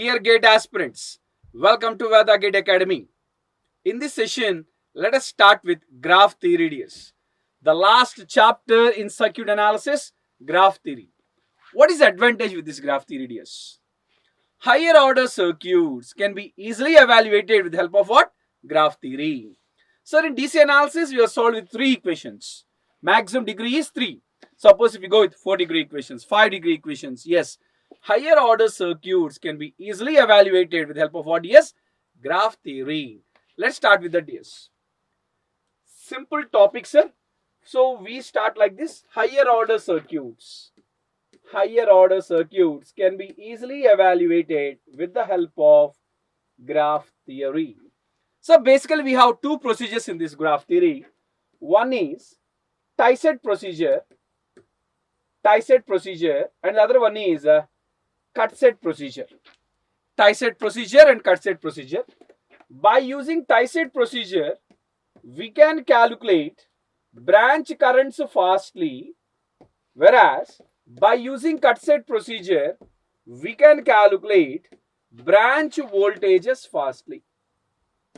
Dear GATE aspirants, welcome to Veda GATE Academy. In this session, let us start with graph theory, dears. The last chapter in circuit analysis, graph theory. What is the advantage with this graph theory, dears? Higher order circuits can be easily evaluated with the help of what? Graph theory. So in DC analysis, we have solved with 3 equations. Maximum degree is 3. Suppose if you go with 4-degree equations, 5-degree equations, yes. Higher order circuits can be easily evaluated with the help of what? Yes, graph theory. Let's start with that, yes. Simple topic, sir. So we start like this. Higher order circuits. Higher order circuits can be easily evaluated with the help of graph theory. So basically we have 2 procedures in this graph theory. One is tie-set procedure, and the other one is cut-set procedure. Tie-set procedure and cut-set procedure. By using tie-set procedure, we can calculate branch currents fastly, whereas by using cut-set procedure, we can calculate branch voltages fastly.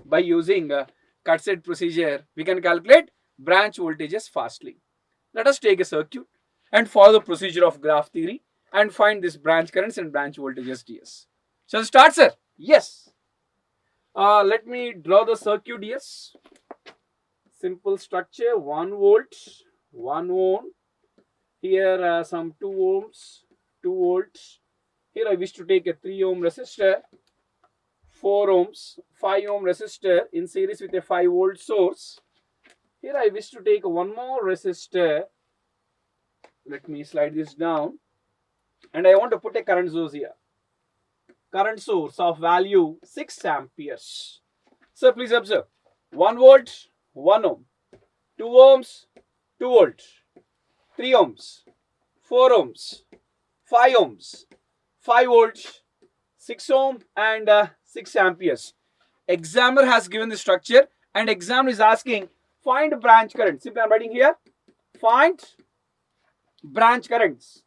By using cut-set procedure, we can calculate branch voltages fastly. Let us take a circuit and follow the procedure of graph theory and find this branch currents and branch voltages, DS. Shall we start, sir? Yes. Let me draw the circuit, DS. Simple structure, 1 volt, 1 ohm. Here some 2 ohms, 2 volts. Here I wish to take a 3 ohm resistor, 4 ohms, 5 ohm resistor in series with a 5 volt source. Here I wish to take one more resistor. Let me slide this down. And I want to put a current source here. Current source of value 6 amperes. So please observe. 1 volt, 1 ohm. 2 ohms, 2 volts. 3 ohms, 4 ohms, 5 ohms, 5 volts, 6 ohm and 6 amperes. Examiner has given the structure and examiner is asking find branch current. Simply I am writing here. Find branch currents.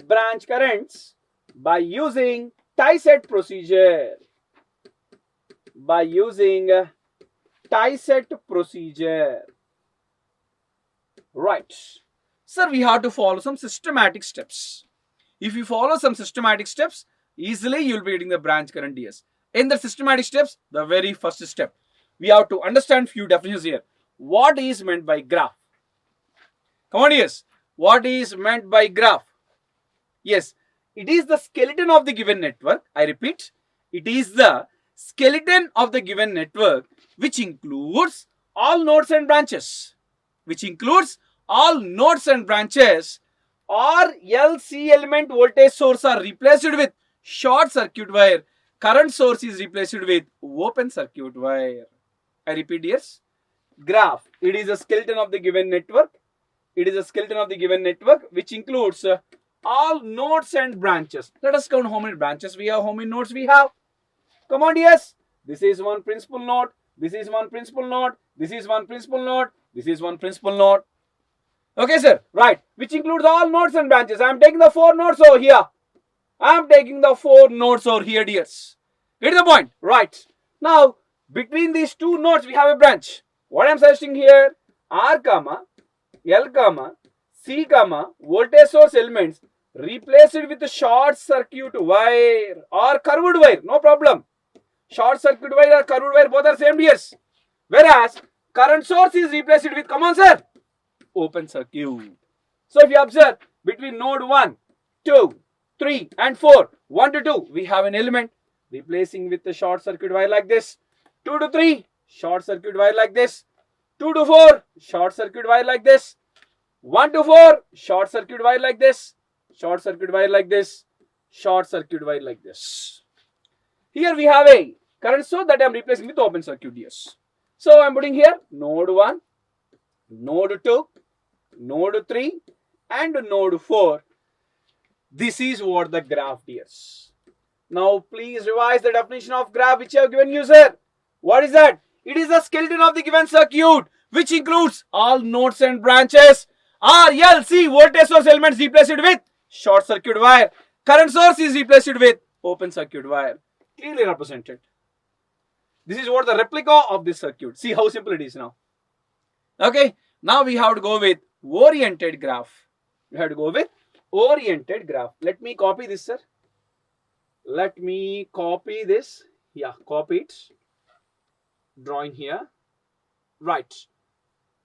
Branch currents by using tie-set procedure. By using tie-set procedure. Right. Sir, we have to follow some systematic steps. If you follow some systematic steps, easily you will be getting the branch current, DS. In the systematic steps, the very first step, we have to understand few definitions here. What is meant by graph? Come on, yes. What is meant by graph? Yes, it is the skeleton of the given network. I repeat, it is the skeleton of the given network which includes all nodes and branches. Which includes all nodes and branches, or LC element voltage source are replaced with short circuit wire. Current source is replaced with open circuit wire. I repeat, yes. Graph. It is a skeleton of the given network. It is a skeleton of the given network which includes all nodes and branches. Let us count how many branches we have, how many nodes we have. Come on, yes. This is one principal node. This is one principal node. This is one principal node. This is one principal node. Okay, sir. Right. Which includes all nodes and branches. I am taking the 4 nodes over here. I am taking the 4 nodes over here, dears. Get the point? Right. Now, between these 2 nodes, we have a branch. What I am suggesting here, R, L, C, voltage source elements replace it with a short circuit wire or curved wire. No problem. Short circuit wire or curved wire, both are same, dears. Whereas, current source is replaced with, come on, sir, open circuit. So if you observe, between node 1, 2, 3 and 4, 1 to 2, we have an element replacing with the short circuit wire like this. 2 to 3, short circuit wire like this. 2 to 4, short circuit wire like this. 1 to 4, short circuit wire like this. Short circuit wire like this. Short circuit wire like this. Here we have a current source that I am replacing with open circuit, yes. So I am putting here node 1, node 2, node 3 and node 4. This is what the graph is. Now please revise the definition of graph which I have given you, sir. What is that? It is the skeleton of the given circuit which includes all nodes and branches. R, L, C voltage source elements replaced with short circuit wire. Current source is replaced with open circuit wire, clearly represented. This is what the replica of this circuit. See how simple it is now. Okay, now we have to go with oriented graph. We have to go with oriented graph. Let me copy this, sir. Let me copy this. Yeah, copy it. Drawing here. Right.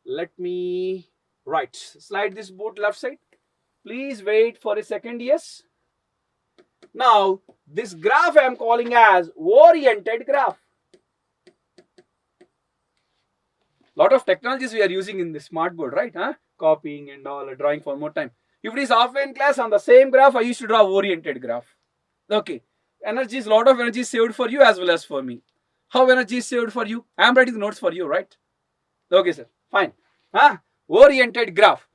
Let me slide this board left side. Please wait for a second. Yes. Now this graph I am calling as oriented graph. Lot of technologies we are using in the smart board, right? Copying and all, drawing for more time. If it is offline class, on the same graph I used to draw oriented graph. Okay. Lot of energy saved for you as well as for me. How energy is saved for you? I am writing the notes for you, right? Okay, sir. Fine. Oriented graph.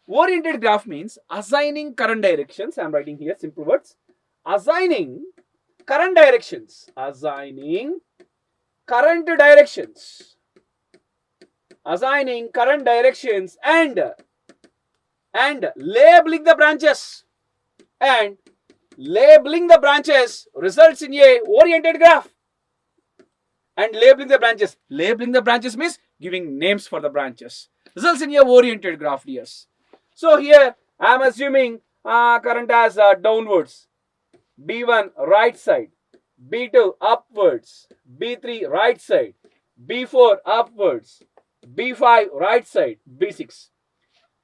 Oriented graph means assigning current directions. I am writing here simple words. Assigning current directions. Assigning current directions. Assigning current directions and labeling the branches. And labeling the branches results in a oriented graph. And labeling the branches. Labeling the branches means giving names for the branches. Results in a oriented graph, yes. So here I am assuming current as downwards. B1 right side. B2 upwards. B3 right side. B4 upwards. B5 right side. B6.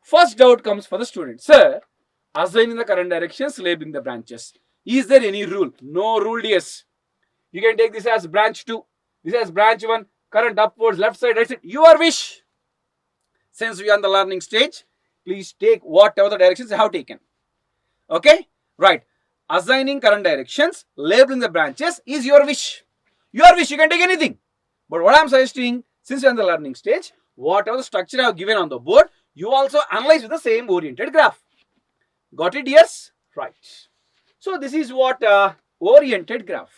First doubt comes for the student. Sir, assigning the current directions, labeling the branches. Is there any rule? No rule, yes. You can take this as branch 2. This as branch 1. Current upwards, left side, right side. Your wish. Since we are on the learning stage, please take whatever the directions you have taken. Okay? Right. Assigning current directions, labeling the branches is your wish. Your wish, you can take anything. But what I am suggesting, since you are on the learning stage, whatever the structure I have given on the board, you also analyze with the same oriented graph. Got it? Yes? Right. So this is what oriented graph.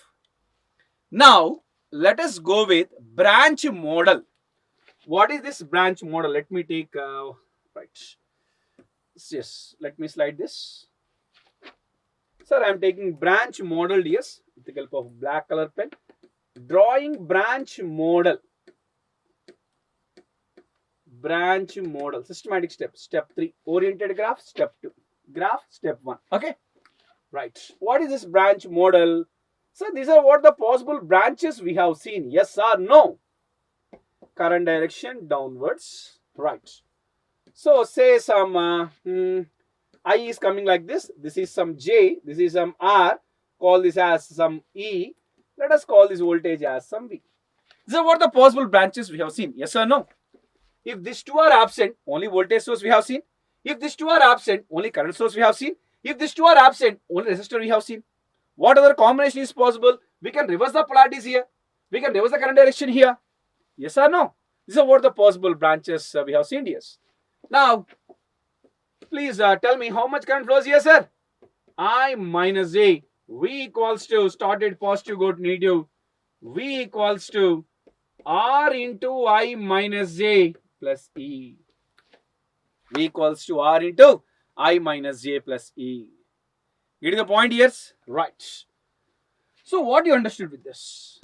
Now, let us go with branch model. What is this branch model? Let me take, right. Yes, let me slide this. Sir, I am taking branch model, yes, with the help of black color pen. Drawing branch model. Branch model. Systematic step. Step 3. Oriented graph. Step 2. Graph. Step 1. Okay. Right. What is this branch model? So these are what the possible branches we have seen. Yes or no? Current direction downwards. Right. So say some I is coming like this. This is some J. This is some R. Call this as some E. Let us call this voltage as some V. These are what the possible branches we have seen. Yes or no? If these two are absent, only voltage source we have seen. If these two are absent, only current source we have seen. If these two are absent, only resistor we have seen. What other combination is possible? We can reverse the polarities here. We can reverse the current direction here. Yes or no? These are what the possible branches we have seen. Yes. Now, please tell me how much current flows here, sir? I minus A. V equals to started positive, go to negative. V equals to R into I minus J plus E. V equals to R into I minus J plus E. Getting the point here? Right. So what you understood with this?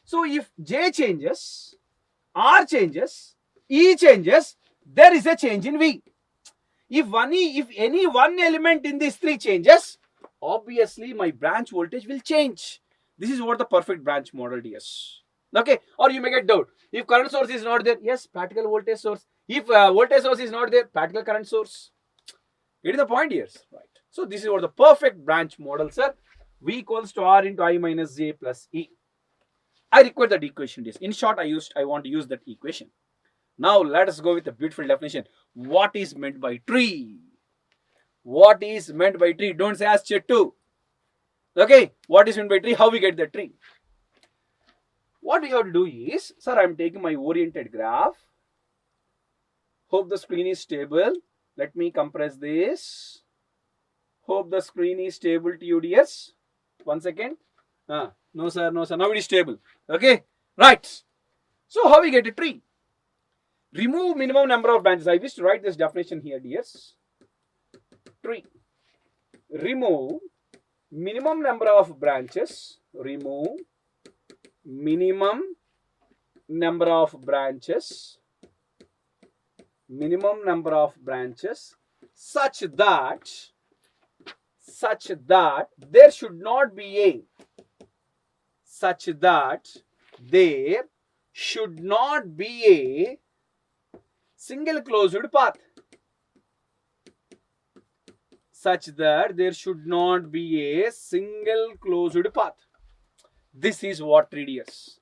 So if J changes, R changes, E changes, there is a change in V. If any one element in these three changes, obviously my branch voltage will change. This is what the perfect branch model is. Okay, or you may get doubt. If current source is not there, yes, practical voltage source. If voltage source is not there, practical current source. Getting the point here, right? So this is what the perfect branch model, sir. V equals to R into I minus J plus E. I require that equation. In short, I want to use that equation. Now let us go with a beautiful definition. What is meant by tree? What is meant by tree? Don't say as Chettu. Okay, what is meant by tree? How we get the tree? What we have to do is, sir, I am taking my oriented graph. Hope the screen is stable. Let me compress this. Hope the screen is stable to you, dears. 1 second. No, sir, no, sir. Now it is stable. Okay, right. So how we get a tree? Remove minimum number of branches. I wish to write this definition here, dears. Tree. Remove minimum number of branches, remove minimum number of branches, such that there should not be a single closed path. This is what tree dears.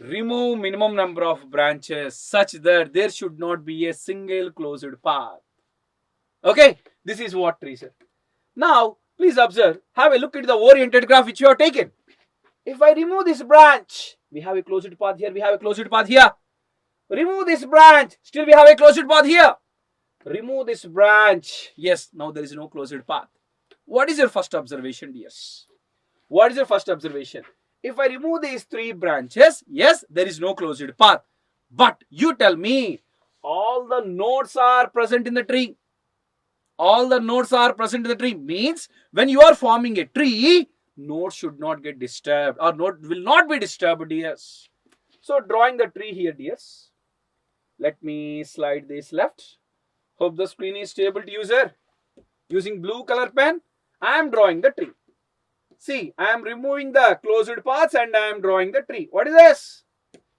Remove minimum number of branches such that there should not be a single closed path. Okay, this is what trees are. Now, please observe, have a look at the oriented graph which you have taken. If I remove this branch, we have a closed path here, we have a closed path here. Remove this branch, still we have a closed path here. Remove this branch, yes, now there is no closed path. What is your first observation, dears? What is your first observation? If I remove these three branches, yes, there is no closed path. But you tell me, all the nodes are present in the tree. All the nodes are present in the tree means when you are forming a tree, nodes should not get disturbed or node will not be disturbed, dears. So drawing the tree here, dears. Let me slide this left. Hope the screen is stable to user. Using blue color pen, I am drawing the tree. See, I am removing the closed paths and I am drawing the tree. What is this?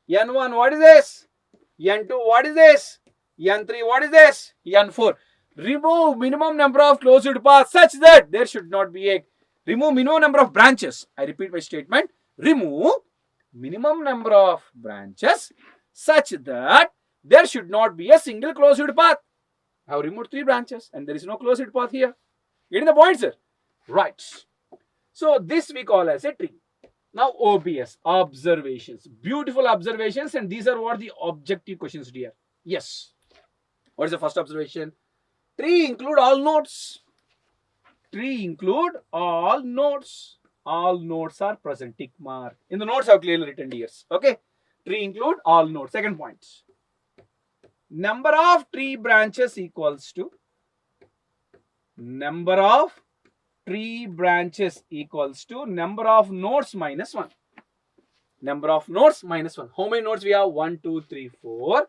N1, what is this? N2, what is this? N3, what is this? N4. Remove minimum number of closed paths such that there should not be a... Remove minimum number of branches. I repeat my statement. Remove minimum number of branches such that there should not be a single closed path. I have removed 3 branches and there is no closed path here. Getting the point, sir? Right. So this we call as a tree. Now OBS, observations. Beautiful observations, and these are what the objective questions, dear. Yes. What is the first observation? Tree include all nodes. Tree include all nodes. All nodes are present. Tick mark. In the nodes I have clearly written, dears. Okay. Tree include all nodes. Second point. Number of tree branches equals to number of tree branches equals to number of nodes minus 1. Number of nodes minus 1. How many nodes we have? 1, 2, 3, 4.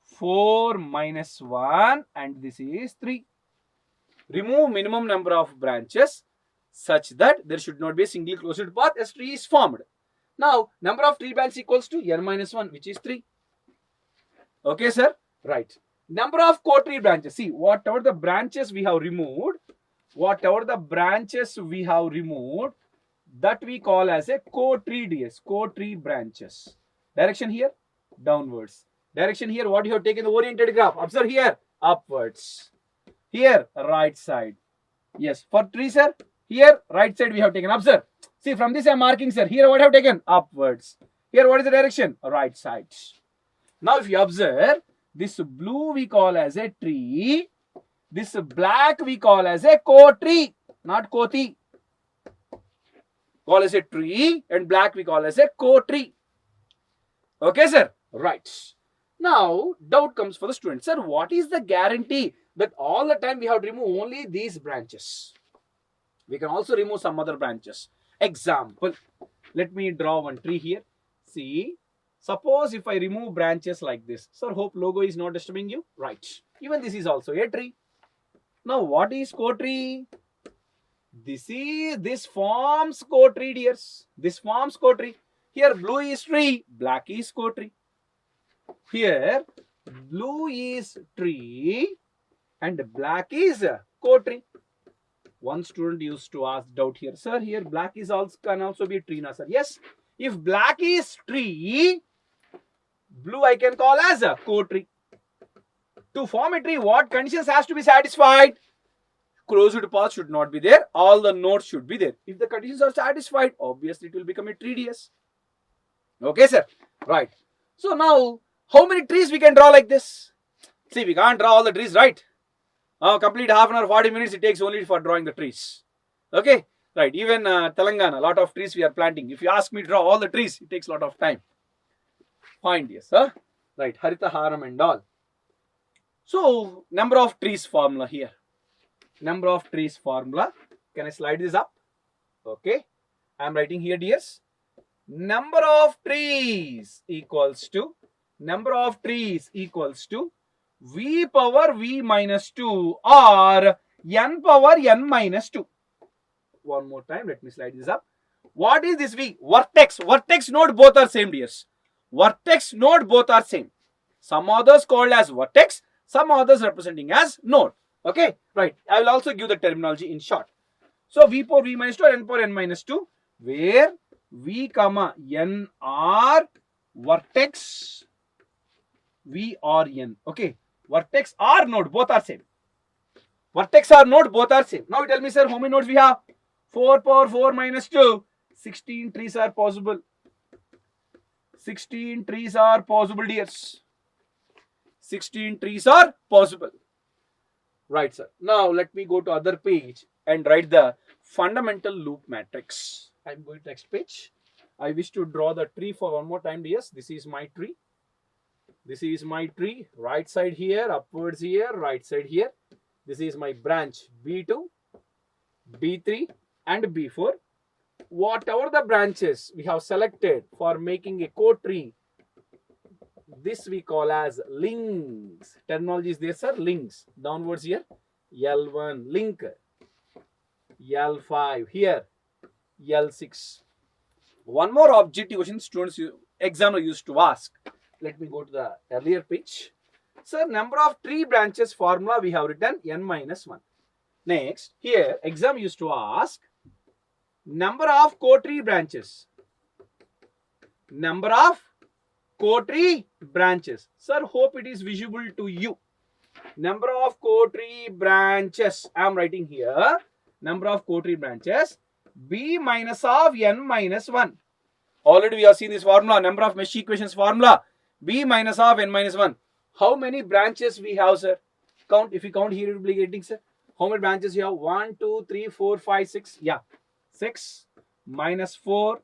4 minus 1 and this is 3. Remove minimum number of branches such that there should not be a single closed path as tree is formed. Now, number of tree branches equals to n minus 1, which is 3. Okay, sir? Right. Number of co-tree branches. See, whatever the branches we have removed, that we call as a co-tree, DS. Co-tree branches. Direction here, downwards. Direction here, what you have taken the oriented graph. Observe here, upwards. Here, right side. Yes, for tree, sir, here, right side we have taken. Observe. See, from this I am marking, sir. Here, what I have taken? Upwards. Here, what is the direction? Right side. Now, if you observe, this blue we call as a tree. This black we call as a co-tree, not koti. Call as a tree and black we call as a co-tree. Okay, sir? Right. Now, doubt comes for the student. Sir, what is the guarantee that all the time we have to remove only these branches? We can also remove some other branches. Example, let me draw one tree here. See, suppose if I remove branches like this. Sir, hope logo is not disturbing you? Right. Even this is also a tree. Now, what is co-tree? This forms co-tree, dears. This forms co-tree. Here, blue is tree, black is co-tree. Here, blue is tree and black is co-tree. One student used to ask doubt here. Sir, here black is also can also be tree, na sir? Yes. If black is tree, blue I can call as a co-tree. To form a tree, what conditions has to be satisfied? Closed path should not be there. All the nodes should be there. If the conditions are satisfied, obviously it will become a tree, DS. Okay, sir? Right. So now, how many trees we can draw like this? See, we can't draw all the trees, right? Complete half an hour, 40 minutes it takes only for drawing the trees. Okay? Right. Even Telangana, a lot of trees we are planting. If you ask me to draw all the trees, it takes a lot of time. Fine, yes, sir. Right. Harita Haram and all. So, number of trees formula here. Number of trees formula. Can I slide this up? Okay, I am writing here, dears. Number of trees equals to v power v minus 2 or n power n minus 2. One more time, let me slide this up. What is this v? Vertex node both are same, dears. Vertex node both are same. Some others called as vertex, some others representing as node. Okay, right. I will also give the terminology in short. So v power v minus 2 or n power n minus 2, where v comma n are vertex, v or n. Okay, vertex or node both are same. Vertex or node both are same. Now you tell me, sir, how many nodes we have? 4 power 4 minus 2. 16 trees are possible. 16 trees are possible, dears. 16 trees are possible. Right, sir. Now let me go to other page and write the fundamental loop matrix. I'm going to next page. I wish to draw the tree for one more time, dears. This is my tree. This is my tree. Right side here, upwards here, right side here. This is my branch B2, B3 and B4. Whatever the branches we have selected for making a co-tree, this we call as links. Terminology is there, sir. Links. Downwards here, L1 link, L5 here, L6. One more objective question students examiner used to ask. Let me go to the earlier page. Sir, number of tree branches formula we have written n minus 1. Next, here exam used to ask number of co-tree branches. Number of co-tree branches. Sir, hope it is visible to you. Number of co-tree branches. I am writing here. Number of co-tree branches. B minus of n minus 1. Already we have seen this formula. Number of mesh equations formula. B minus of n minus 1. How many branches we have, sir? Count. If you count here, you will be getting, sir. How many branches you have? 1, 2, 3, 4, 5, 6. Yeah. 6 minus 4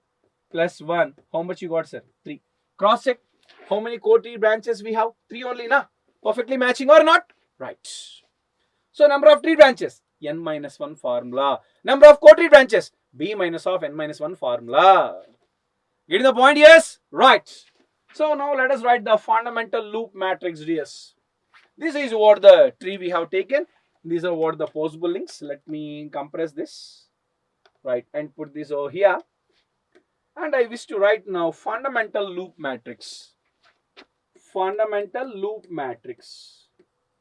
plus 1. How much you got, sir? 3. Cross check. How many co-tree branches we have? 3 only, na? Perfectly matching or not? Right. So, number of tree branches. N minus 1 formula. Number of co-tree branches. B minus of n minus 1 formula. Getting the point? Yes? Right. So, now let us write the fundamental loop matrix, DS. This is what the tree we have taken. These are what the possible links. Let me compress this. Right. And put this over here. And I wish to write now fundamental loop matrix. Fundamental loop matrix.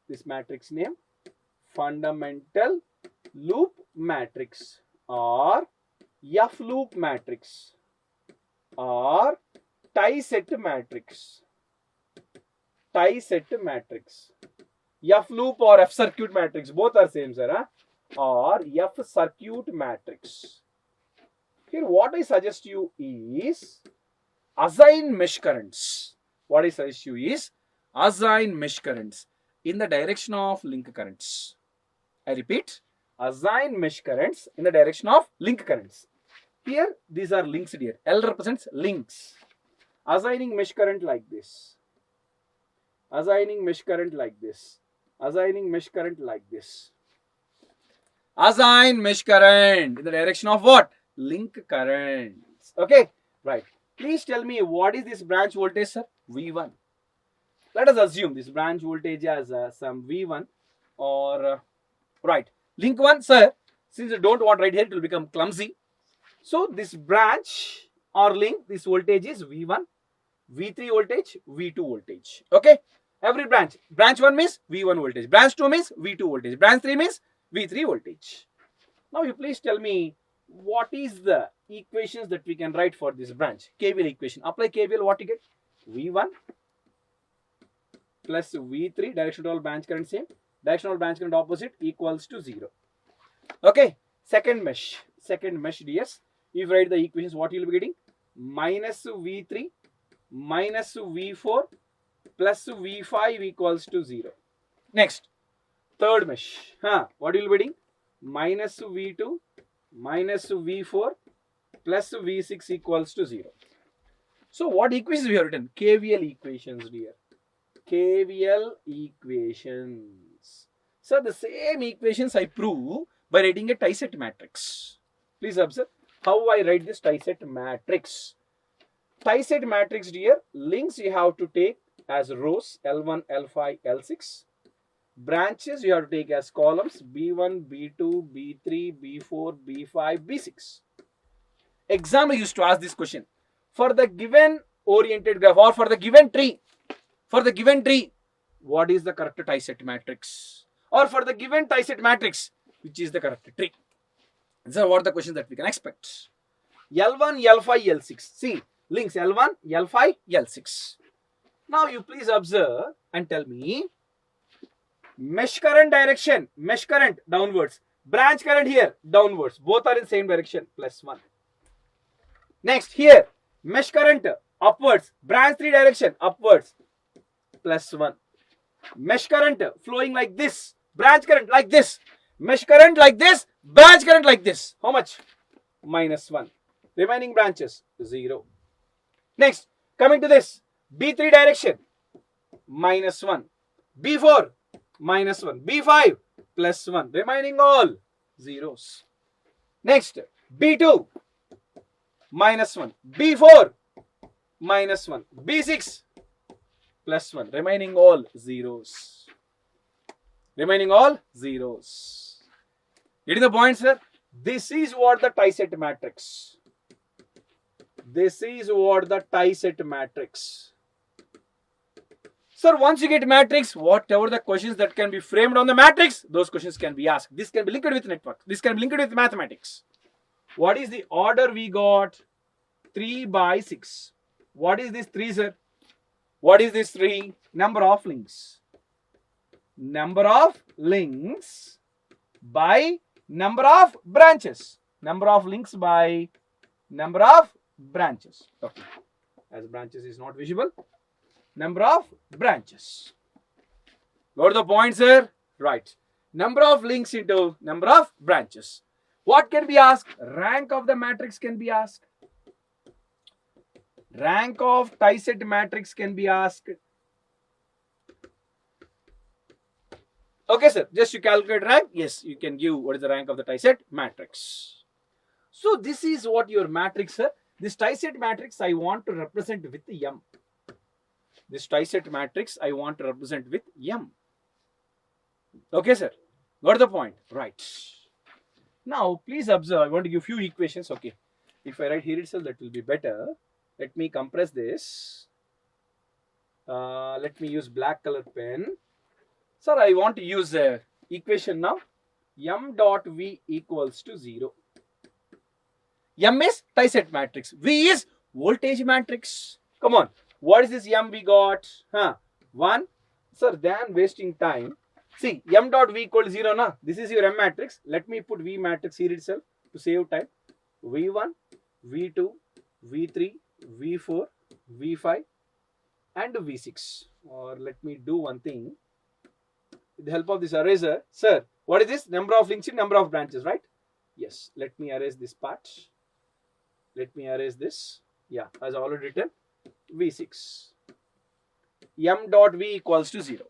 This matrix name. Fundamental loop matrix or F loop matrix or tie set matrix. Tie set matrix. F loop or F circuit matrix. Both are same, sir. Huh? Or F circuit matrix. Here what I suggest you is assign mesh currents. What I suggest you is assign mesh currents in the direction of link currents. I repeat, assign mesh currents in the direction of link currents. Here these are links here. L represents links. Assigning mesh current like this. Assigning mesh current like this. Assigning mesh current like this. Assign mesh current in the direction of what? Link currents. Okay, right. Please tell me what is this branch voltage, sir? V1. Let us assume this branch voltage as some V1 or right. Link 1, sir. Since you don't want right here, it will become clumsy. So this branch or link, this voltage is V1, V3 voltage, V2 voltage. Okay. Every branch. Branch 1 means V1 voltage. Branch 2 means V2 voltage. Branch 3 means V3 voltage. Now you please tell me what is the equations that we can write for this branch. KVL equation. Apply KVL, what you get? V1 plus V3, directional branch current same. Directional branch current opposite equals to 0. Okay. Second mesh. Second mesh, DS. If you write the equations, what you will be getting? Minus V3 minus V4 plus V5 equals to 0. Next. Third mesh. What will be getting? Minus V2 minus V4 plus V6 equals to 0. So what equations we have written? KVL equations, dear. KVL equations. So the same equations I prove by writing a tie set matrix. Please observe. how I write this tie-set matrix. Tie-set matrix, dear, links you have to take as rows L1, L5, L6. Branches you have to take as columns B1, B2, B3, B4, B5, B6. Examiner used to ask this question. For the given oriented graph or for the given tree, what is the correct tie-set matrix? Or for the given tie-set matrix, which is the correct tree? These are what the questions that we can expect. L1, L5, L6. See, links L1, L5, L6. Now you please observe and tell me, mesh current direction, mesh current downwards, branch current here downwards, both are in same direction, +1. Next here, mesh current upwards, branch 3 direction upwards, +1. Mesh current flowing like this, branch current like this, mesh current like this, branch current like this. How much? -1. Remaining branches 0. Next, coming to this, B3 direction, -1. B4, -1. B5, +1. Remaining all zeros. Next, B2, -1. B4, -1. B6, +1. Remaining all zeros. Remaining all zeros. Getting the point, sir? This is what the tie-set matrix. This is what the tie-set matrix. Sir, once you get matrix, whatever the questions that can be framed on the matrix, those questions can be asked. This can be linked with network. This can be linked with mathematics. What is the order we got? 3 by 6. What is this 3, sir? What is this 3? Number of links. Number of links by number of branches. Number of links by number of branches. Okay. As branches is not visible. Number of branches. Got the point, sir? Right. Number of links into number of branches. What can be asked? Rank of the matrix can be asked. Rank of tie-set matrix can be asked. Okay, sir. Just you calculate rank. Yes, you can give what is the rank of the tie-set matrix. So this is what your matrix, sir. This tie-set matrix I want to represent with M. This tie-set matrix I want to represent with M. Okay, sir. Got the point? Right. Now, please observe. I want to give few equations. Okay. If I write here itself, that will be better. Let me compress this. Let me use black color pen. Sir, I want to use equation now. M dot V equals to 0. M is tie-set matrix. V is voltage matrix. Come on. What is this M we got? 1. Sir, than wasting time. See, M dot V equals 0 na. This is your M matrix. Let me put V matrix here itself to save time. V1, V2, V3, V4, V5 and V6. Or let me do one thing. With the help of this eraser. Sir, what is this? Number of links in number of branches, right? Yes. Let me erase this part. Let me erase this. Yeah, as I already written. V6. M dot V equals to 0.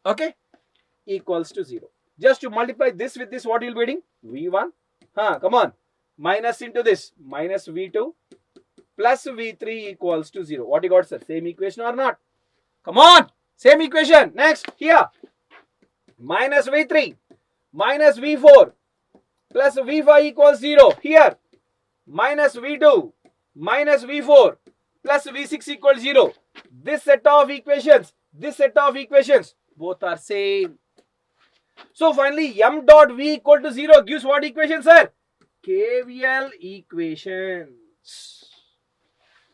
Okay? Equals to 0. Just to multiply this with this, what you will be getting? V1. Come on. Minus into this. Minus V2 plus V3 equals to 0. What you got, sir? Same equation or not? Come on. Same equation. Next. Here. Minus V3 minus V4 plus V5 equals 0. Here. Minus V2 minus V4 plus V6 equals 0. This set of equations, both are same. So finally, M dot V equal to 0 gives what equation, sir? KVL equations.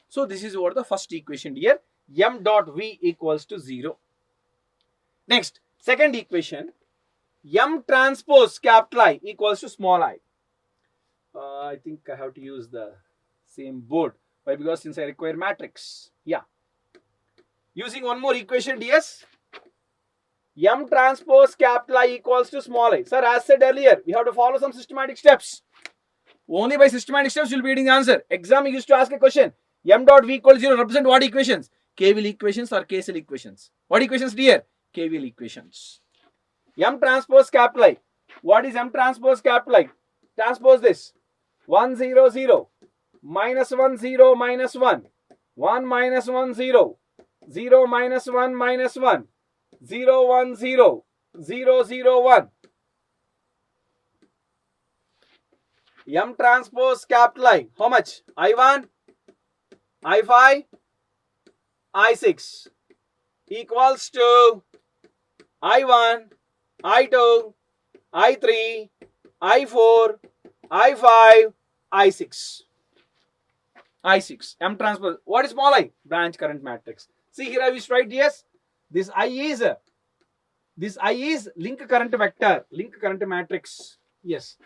So this is what the first equation here. M dot V equals to 0. Next, second equation. M transpose capital I equals to small I. I think I have to use the same board. Why? Because since I require matrix. Yeah. Using one more equation, DS. M transpose capital I equals to small I. Sir, as said earlier, we have to follow some systematic steps. Only by systematic steps you will be getting the answer. Exam used to ask a question. M dot V equals 0 represent what equations? KVL equations or KCL equations? What equations, dear? KVL equations. M transpose capital I. What is M transpose capital I? Transpose this. 1 0 0, minus 1 0 minus 1, 1 minus 1 0, 0 minus 1 minus 1, 0 1 0, 0 0 1. M transpose capital I, how much? I1, I5, I6 equals to I1, I2, I3, I4, I5, I6. I6. M transpose. What is small I? Branch current matrix. See here I will write yes. This I is link current vector. Link current matrix. Yes.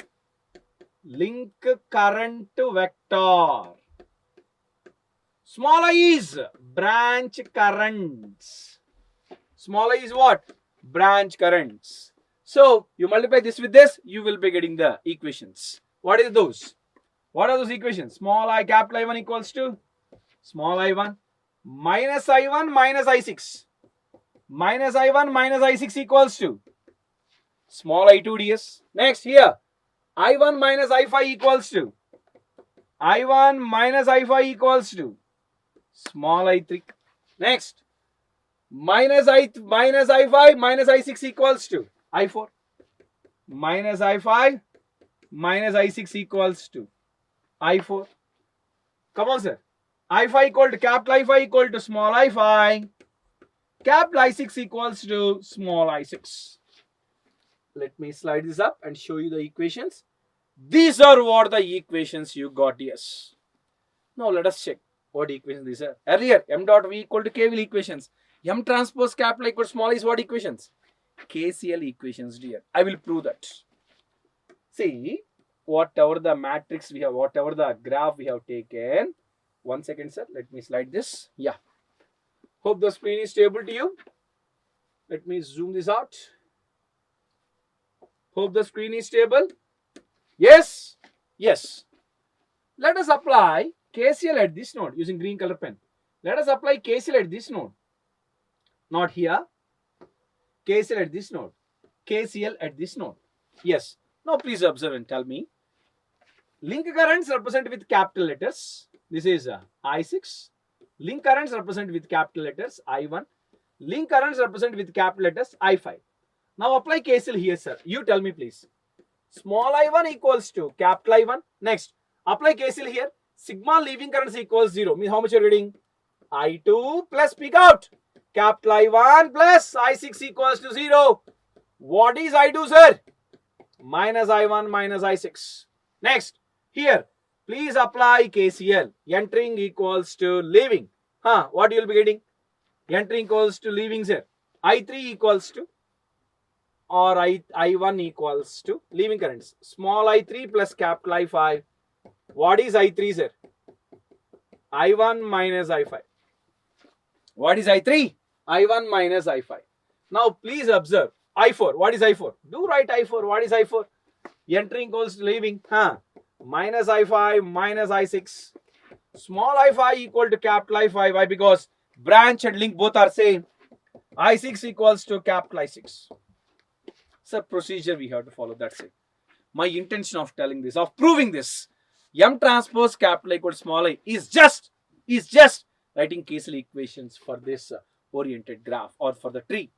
Link current vector. Small I is branch currents. Small I is what? Branch currents. So you multiply this with this, you will be getting the equations. What is those? What are those equations? Small I capital I1 equals to small I1 minus I1 minus I6. Minus I1 minus I6 equals to small I2 ds. Next here, I1 minus I5 equals to I1 minus I5 equals to small I3. Next, minus I5 minus I6 equals to I4. Minus I5 minus I6 equals to I4. Come on, sir. I5 equal to capital I5 equal to small I5. Capital I6 equals to small I6. Let me slide this up and show you the equations. These are what the equations you got, yes. Now let us check what equations these are. Earlier, m dot v equal to KVL equations. M transpose capital equal to small is what equations? KCL equations, dear. I will prove that. See, whatever the matrix we have, whatever the graph we have taken. 1 second, sir. Let me slide this. Yeah. Hope the screen is stable to you. Let me zoom this out. Hope the screen is stable. Yes. Yes. Let us apply KCL at this node using green color pen. Let us apply KCL at this node. Not here. KCL at this node. KCL at this node. Yes. Now please observe and tell me. Link currents represent with capital letters. This is I6. Link currents represent with capital letters I1. Link currents represent with capital letters I5. Now apply KCL here, sir. You tell me please. Small I1 equals to capital I1. Next, apply KCL here. Sigma leaving currents equals 0. Means how much you are getting? I2 plus peak out. Capital I1 plus I6 equals to 0. What is I2, sir? Minus I1 minus I6. Next, here, please apply KCL. Entering equals to leaving. What you will be getting? Entering equals to leaving, sir. I3 equals to or I1 equals to leaving currents. Small I3 plus capital I5. What is I3, sir? I1 minus I5. What is I3? I1 minus I5. Now please observe I4. What is I4? Do write I4. What is I4? Entering equals to leaving. Minus I5 minus I6. Small I5 equal to capital I5. Why? Because branch and link both are same. I6 equals to capital I6. It's a procedure we have to follow. That's it. My intention of telling this, of proving this, M transpose capital equal to small I is just writing KCL equations for this oriented graph or for the tree.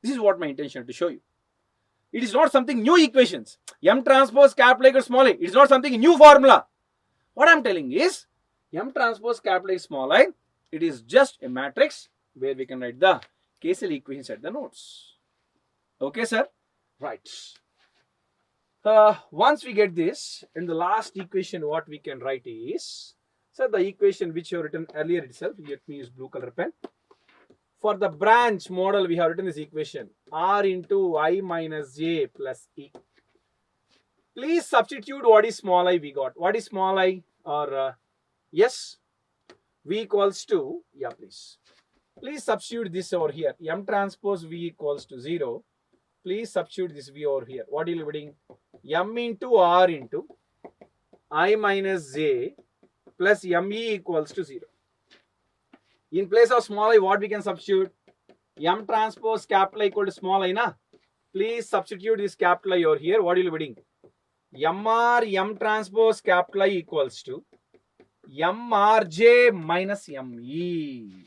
This is what my intention to show you. It is not something new equations. M transpose capital equal to small I. It is not something new formula. What I am telling is M transpose capital equal to small I. It is just a matrix where we can write the KCL equations at the nodes. Okay, sir? Right. Once we get this, in the last equation, what we can write is, so the equation which you have written earlier itself, let me use blue color pen. For the branch model, we have written this equation, R into I minus J plus E. Please substitute what is small I we got. What is small I? Or yes, V equals to, yeah, please. Please substitute this over here. M transpose V equals to 0. Please substitute this V over here. What are you getting? M into R into I minus J plus ME equals to 0. In place of small I, what we can substitute? M transpose capital I equal to small I, na? Please substitute this capital I over here. What are you getting? MR M transpose capital I equals to MRJ minus ME.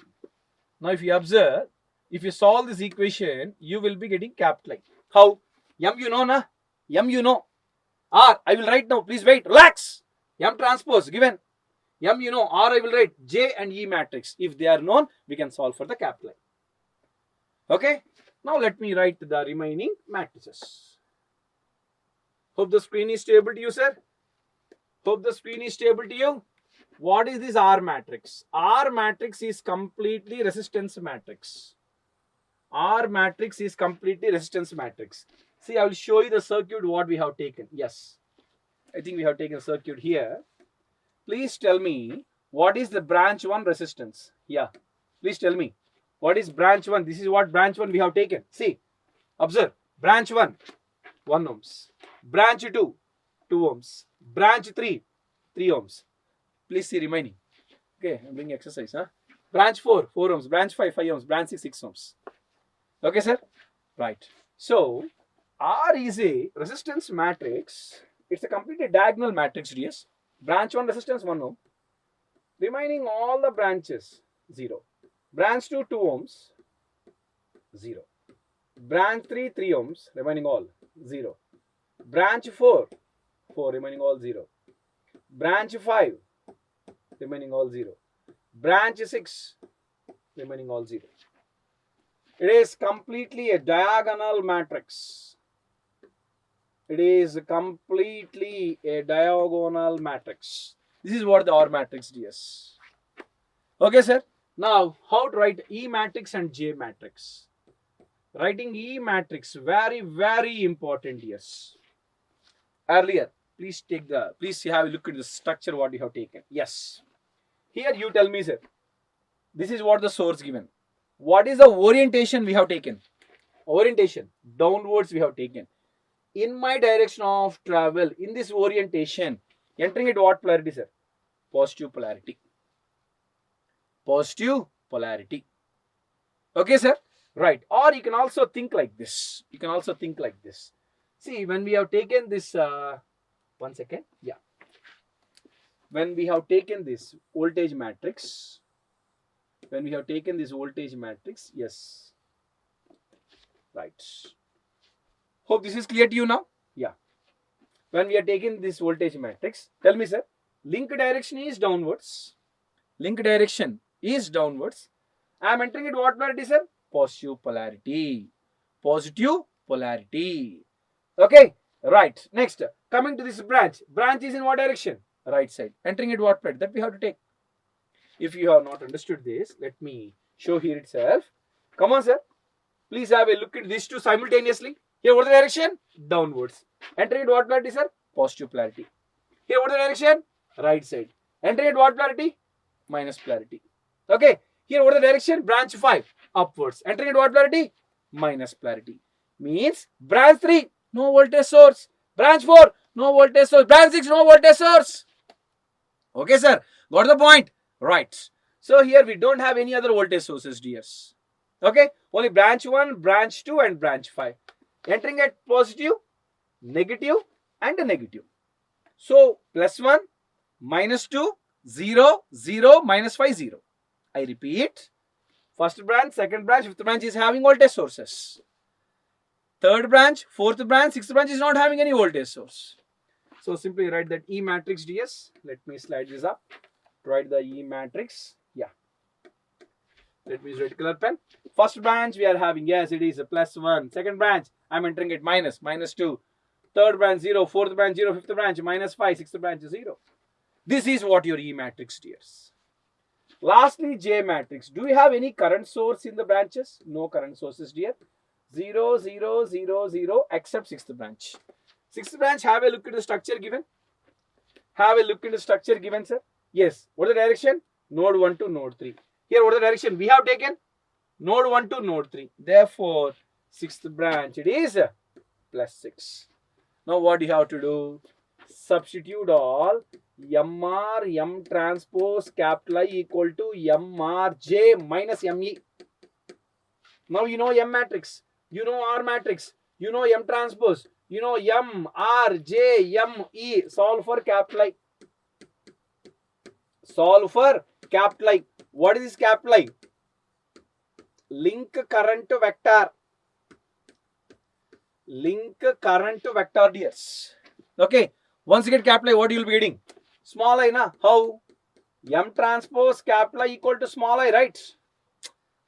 Now if you observe, if you solve this equation, you will be getting capital I. How? M you know na? M you know. R I will write now. Please wait. Relax. M transpose given. M you know. R I will write. J and E matrix. If they are known, we can solve for the capital I. Okay. Now let me write the remaining matrices. Hope the screen is stable to you, sir. Hope the screen is stable to you. What is this R matrix? R matrix is completely resistance matrix. R matrix is completely resistance matrix. See, I will show you the circuit what we have taken. Yes, I think we have taken a circuit here. Please tell me what is the branch 1 resistance. Yeah, please tell me what is branch 1. This is what branch 1 we have taken. See, observe. Branch 1, 1 ohms. Branch 2, 2 ohms. Branch 3, 3 ohms. Please see remaining. Okay, I'm doing exercise. Branch 4, 4 ohms. Branch 5, 5 ohms. Branch 6, 6 ohms. Okay, sir? Right. So, R is a resistance matrix. It's a completely diagonal matrix, DS. Branch 1 resistance 1 ohm. Remaining all the branches 0. Branch 2, 2 ohms. 0. Branch 3, 3 ohms. Remaining all 0. Branch 4, 4. Remaining all 0. Branch 5. Remaining all 0. Branch 6. Remaining all 0. It is completely a diagonal matrix. It is completely a diagonal matrix. This is what the R matrix is. Okay, sir. Now, how to write E matrix and J matrix? Writing E matrix, very, very important, yes. Earlier, please have a look at the structure what you have taken. Yes. Here you tell me, sir. This is what the source given. What is the orientation we have taken? Orientation, downwards we have taken. In my direction of travel, in this orientation, entering at what polarity, sir? Positive polarity. Positive polarity. Okay, sir? Right. Or you can also think like this. You can also think like this. See, when we have taken this, 1 second. Yeah. When we have taken this voltage matrix, yes. Right. Hope this is clear to you now. Yeah. When we are taking this voltage matrix, tell me, sir, link direction is downwards. Link direction is downwards. I am entering at what polarity, sir? Positive polarity. Positive polarity. Okay. Right. Next, coming to this branch. Branch is in what direction? Right side. Entering at what polarity? That we have to take. If you have not understood this, let me show here itself. Come on, sir. Please have a look at these two simultaneously. Here, what is the direction? Downwards. Entering at what polarity, sir? Positive polarity. Here, what is the direction? Right side. Entering at what polarity? Minus polarity. Okay. Here, what is the direction? Branch 5. Upwards. Entering at what polarity? Minus polarity. Means branch 3, no voltage source. Branch 4, no voltage source. Branch 6, no voltage source. Okay, sir. Got the point? Right. So, here we don't have any other voltage sources, dears. Okay. Only branch 1, branch 2 and branch 5. Entering at positive, negative and a negative. So, plus 1, minus 2, 0, 0, minus 5, 0. I repeat. First branch, second branch, fifth branch is having voltage sources. Third branch, fourth branch, sixth branch is not having any voltage source. So, simply write that E matrix DS. Let me slide this up. Write the E matrix. Yeah. Let me use red color pen. First branch we are having, yes, it is a plus 1. Second branch, I am entering it minus 2. Third branch 0. Fourth branch 0. Fifth branch minus 5. Sixth branch 0. This is what your E matrix is. Lastly, J matrix. Do you have any current source in the branches? No current sources, dear. 0, 0, 0, 0 except sixth branch. Sixth branch, have a look at the structure given. Have a look at the structure given, sir. Yes. What is the direction? Node 1 to node 3. Here, what is the direction we have taken? Node 1 to node 3. Therefore, sixth branch, it is plus 6. Now, what you have to do? Substitute all MR M transpose capital I equal to MRJ minus ME. Now, you know M matrix. You know R matrix. You know M transpose. You know, M, R, J, M, E. Solve for capital I. Solve for capital I. What is this capital I? Link current vector. Link current vector, dears. Okay. Once you get capital I, what you will be getting? Small I, na? How? M transpose capital I equal to small I, right?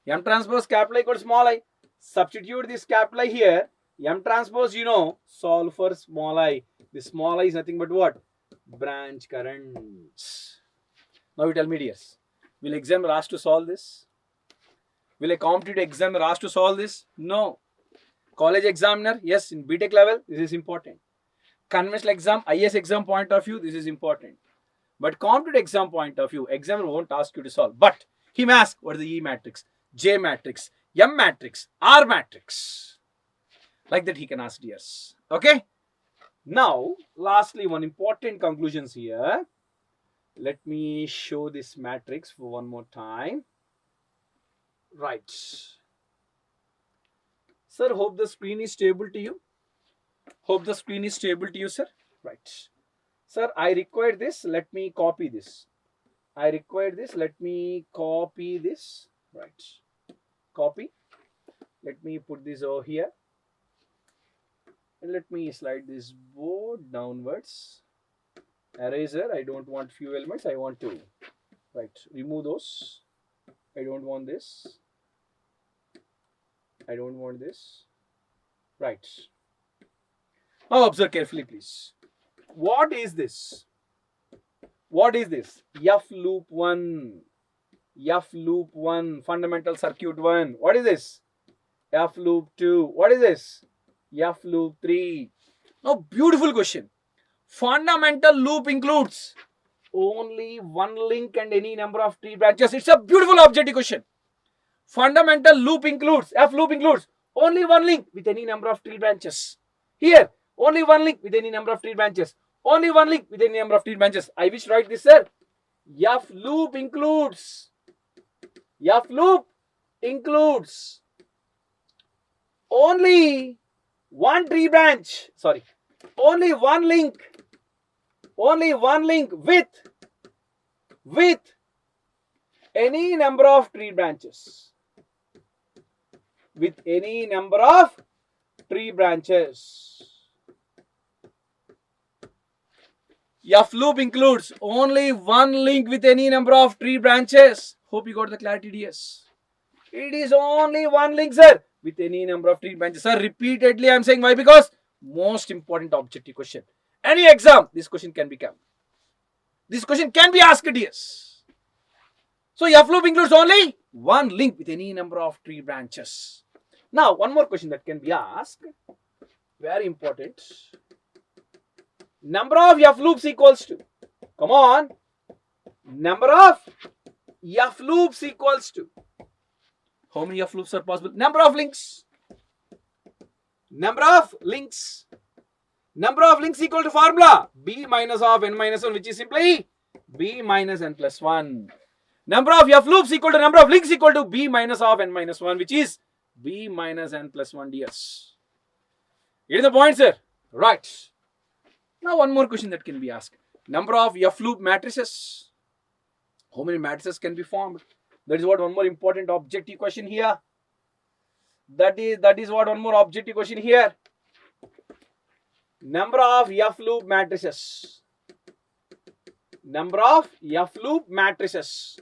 M transpose capital I equal to small I. Substitute this capital I here. M transpose, you know, solve for small I. This small I is nothing but what? Branch currents. Now you tell me, dears, will examiner ask to solve this? Will a competitive examiner ask to solve this? No. College examiner, yes, in BTech level, this is important. Conventional exam, IS exam point of view, this is important. But competitive exam point of view, examiner won't ask you to solve. But he may ask, what is the E matrix, J matrix, M matrix, R matrix? Like that he can ask, dears. Okay? Now, lastly, one important conclusions here. Let me show this matrix for one more time. Right. Sir, hope the screen is stable to you. Hope the screen is stable to you, sir. Right. Sir, I require this. Let me copy this. I require this. Let me copy this. Right. Copy. Let me put this over here. And let me slide this board downwards. Eraser. I don't want few elements. I want to. Right. Remove those. I don't want this. I don't want this. Right. Now observe carefully, please. What is this? What is this? F loop 1. F loop 1. Fundamental circuit 1. What is this? F loop 2. What is this? F loop 3. Now, beautiful question. Fundamental loop includes only one link and any number of tree branches. It's a beautiful objective question. Fundamental loop includes, F loop includes only one link with any number of tree branches. Here, only one link with any number of tree branches. Only one link with any number of tree branches. I wish to write this, sir. F loop includes. F loop includes only one tree branch. Sorry. Only one link. Only one link with any number of tree branches. With any number of tree branches. F loop includes only one link with any number of tree branches. Hope you got the clarity, DS. It is only one link, sir, with any number of tree branches. Sir, repeatedly I am saying why? Because most important objective question. Any exam, this question can become. This question can be asked, DS. So, F loop includes only one link with any number of tree branches. Now, one more question that can be asked. Very important. Number of F loops equals to. Come on. Number of F loops equals to. How many F loops are possible? Number of links. Number of links. Number of links equal to formula. B minus of n minus 1, which is simply B minus n plus 1. Number of F loops equal to number of links equal to B minus of n minus 1, which is B minus n plus 1 ds. Getting the point, sir? Right. Now, one more question that can be asked. Number of F loop matrices. How many matrices can be formed? That is what one more important objective question here. That is what one more objective question here. Number of F loop matrices. Number of F loop matrices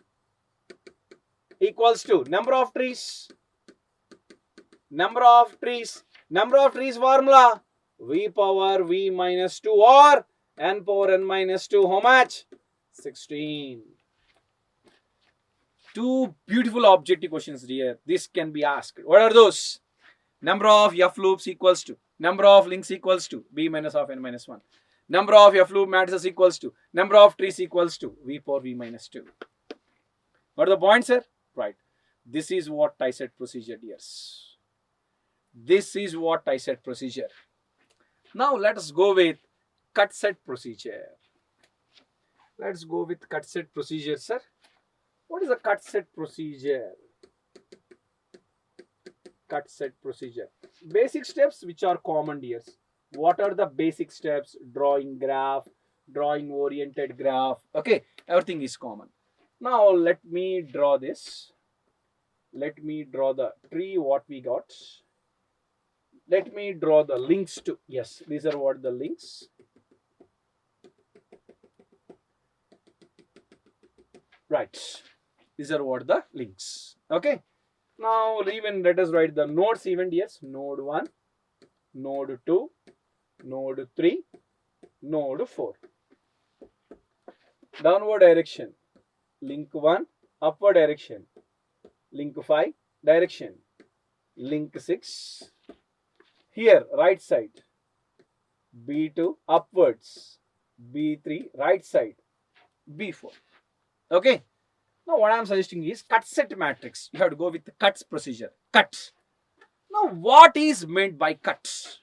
equals to number of trees. Number of trees. Number of trees formula. V power V minus 2 or n power n minus 2. How much? 16. Two beautiful objective questions here. This can be asked. What are those? Number of F loops equals to. Number of links equals to. B minus of n minus 1. Number of F loop matrices equals to. Number of trees equals to. V power V minus 2. What are the points, sir? Right. This is what I said procedure, dears. This is what I said procedure. Now let us go with cut set procedure. Let's go with cut set procedure, sir. What is a cut set procedure? Cut set procedure. Basic steps which are common, dears. What are the basic steps? Drawing graph, drawing oriented graph. Okay, everything is common. Now let me draw this. Let me draw the tree what we got. Let me draw the links to. Yes, these are what the links. Right. These are what the links. Okay. Now even let us write the nodes even. Yes. Node 1, node 2, node 3, node 4. Downward direction. Link 1. Upward direction. Link 5. Direction. Link 6. Here right side. B2 upwards. B3 right side. B4. Okay. Now what I am suggesting is cut set matrix. You have to go with the cuts procedure. Cut. Now what is meant by cut?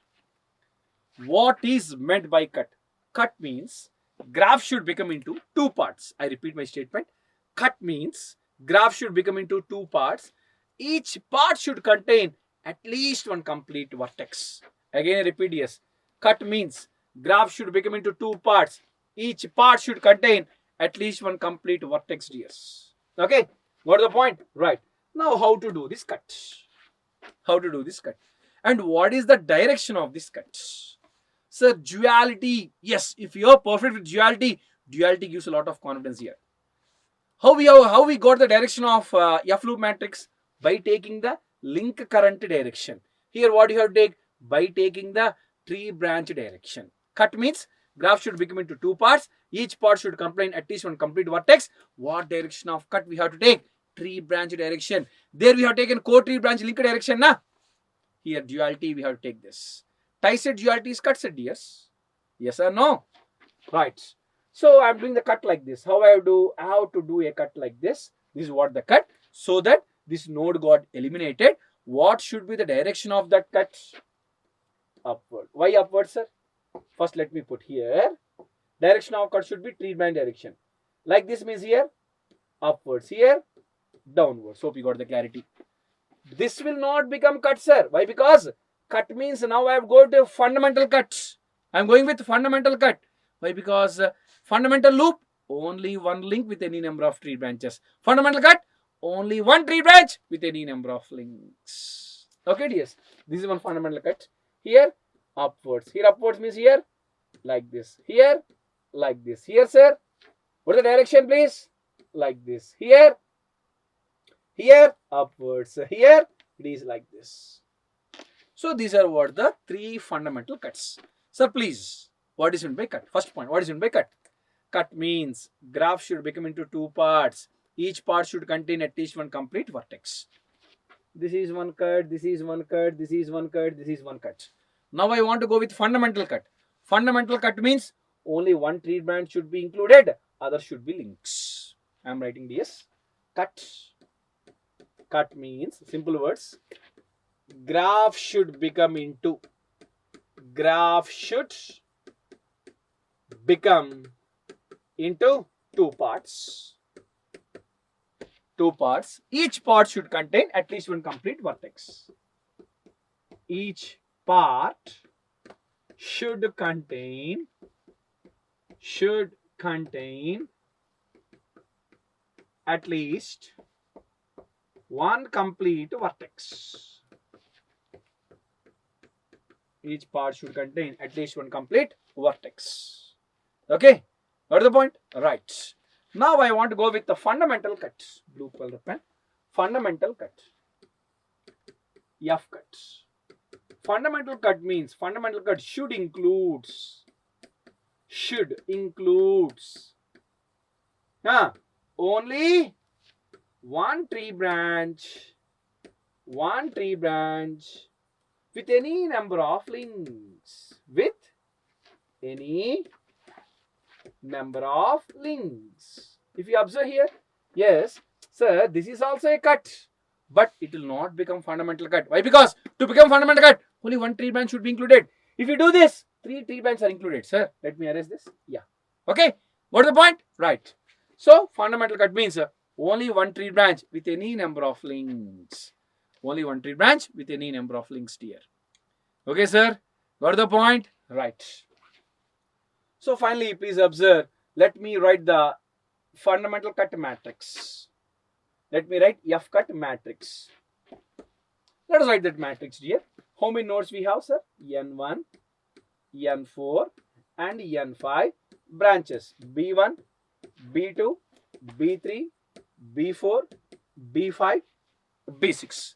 What is meant by cut? Cut means graph should become into two parts. I repeat my statement. Cut means graph should become into two parts. Each part should contain at least one complete vertex. Again I repeat, yes. Cut means graph should become into two parts. Each part should contain at least one complete vertex, dears. Okay, got the point? Right. Now how to do this cut? How to do this cut? And what is the direction of this cut? Sir, duality. Yes, if you are perfect with duality, duality gives a lot of confidence here. How we got the direction of F loop matrix? By taking the link current direction. Here what you have to take? By taking the tree branch direction. Cut means graph should become into two parts. Each part should contain at least one complete vertex. What direction of cut we have to take? Tree branch direction. There we have taken co-tree branch link direction. Na? Here duality we have to take this. Tie set duality is cut set, dears. Yes or no? Right. So I am doing the cut like this. How to do a cut like this? This is what the cut. So that this node got eliminated. What should be the direction of that cut? Upward. Why upward, sir? First let me put here. Direction of cut should be tree branch direction. Like this means here, upwards, here, downwards. Hope you got the clarity. This will not become cut, sir. Why? Because cut means now I have got a fundamental cut. I am going with fundamental cut. Why? Because fundamental loop, only one link with any number of tree branches. Fundamental cut, only one tree branch with any number of links. Okay, dears. This is one fundamental cut. Here, upwards. Here, upwards means here, like this. Here, like this. Here, sir, what is the direction, please? Like this. Here, upwards. Here, it is like this. So, these are what the three fundamental cuts. Sir, please, what is meant by cut? First point, what is meant by cut? Cut means graph should become into two parts. Each part should contain at least one complete vertex. This is one cut, this is one cut, this is one cut, this is one cut. Now I want to go with fundamental cut. Fundamental cut means only one tree branch should be included, other should be links. I am writing this. Cut. Cut means, simple words, graph should become into. Graph should become into two parts. Two parts. Each part should contain at least one complete vertex. Each part should contain at least one complete vertex. Each part should contain at least one complete vertex. Okay, got the point? Right. Now I want to go with the fundamental cut. Blue color pen. Fundamental cut. F cut. Fundamental cut means fundamental cut should includes only one tree branch with any number of links. With any number of links. If you observe here, yes, sir, this is also a cut, but it will not become fundamental cut. Why? Because to become fundamental cut, only one tree branch should be included. If you do this, three tree branches are included. Sir, let me erase this. Yeah. Okay. What is the point? Right. So, fundamental cut means only one tree branch with any number of links. Only one tree branch with any number of links, dear. Okay, sir. Got the point? Right. So finally, please observe. Let me write the fundamental cut matrix. Let me write F cut matrix. Let us write that matrix here. How many nodes we have, sir? N1, N4 and N5 branches. B1, B2, B3, B4, B5, B6.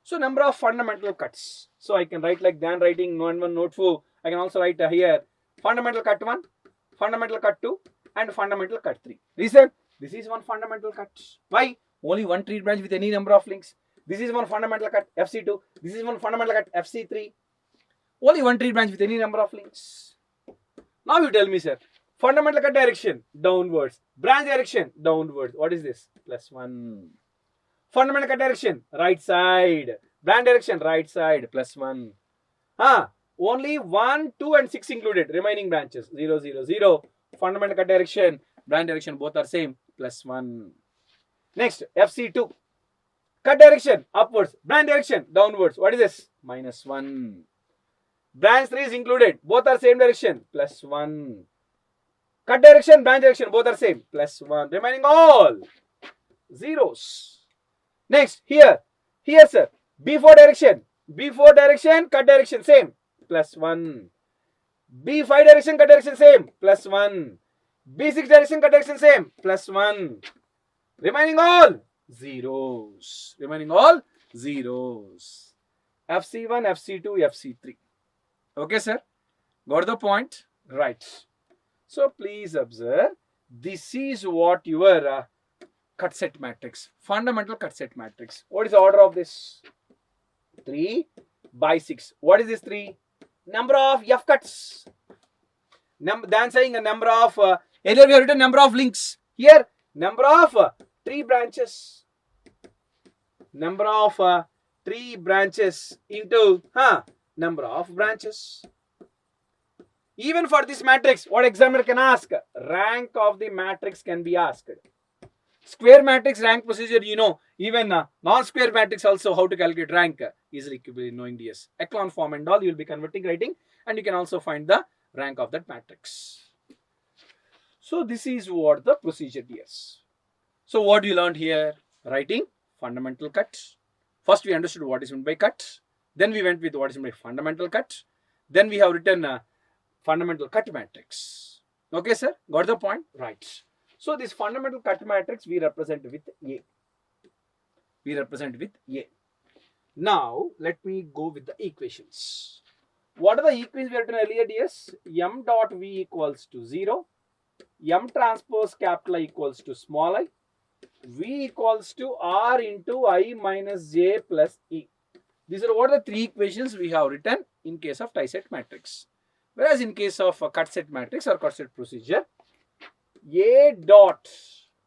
So number of fundamental cuts. So I can write like than writing node 1, node 4. I can also write here fundamental cut 1, fundamental cut 2 and fundamental cut 3. Reason? This is one fundamental cut. Why? Only one tree branch with any number of links. This is one fundamental cut FC2. This is one fundamental cut FC3. Only one tree branch with any number of links. Now you tell me, sir. Fundamental cut direction downwards. Branch direction downwards. What is this? +1. Fundamental cut direction right side. Branch direction right side. +1. Only 1, 2 and 6 included. Remaining branches 0, 0, 0. Fundamental cut direction, branch direction both are same. +1. Next FC2. Cut direction upwards. Branch direction downwards. What is this? -1. Branch 3 is included. Both are same direction. +1. Cut direction, branch direction both are same. +1. Remaining all zeros. Next here sir. B4 direction. B4 direction, cut direction same. +1. B5 direction, cut direction same. +1. B6 direction, cut direction same. +1. Remaining all zeros. Remaining all zeros. FC1, FC2, FC3. Okay, sir. Got the point? Right. So please observe. This is what your cut set matrix. Fundamental cut set matrix. What is the order of this? 3 by 6. What is this 3? Number of F cuts. Then saying a number of earlier we have written number of links. Here number of tree branches. Number of tree branches into number of branches. Even for this matrix, what examiner can ask? Rank of the matrix can be asked. Square matrix rank procedure, you know. Even non-square matrix also how to calculate rank easily knowing DS. Echelon form and all you will be converting, writing, and you can also find the rank of that matrix. So this is what the procedure is. So what you learned here? Writing fundamental cut. First we understood what is meant by cut. Then we went with what is meant by fundamental cut. Then we have written fundamental cut matrix. Okay, sir? Got the point? Right. So this fundamental cut matrix we represent with A. We represent with A. Now let me go with the equations. What are the equations we have written earlier, DS? M dot V equals to 0. M transpose capital I equals to small I. V equals to R into I minus J plus E. These are what are the 3 equations we have written in case of tie set matrix. Whereas in case of a cut set matrix or cut set procedure, A dot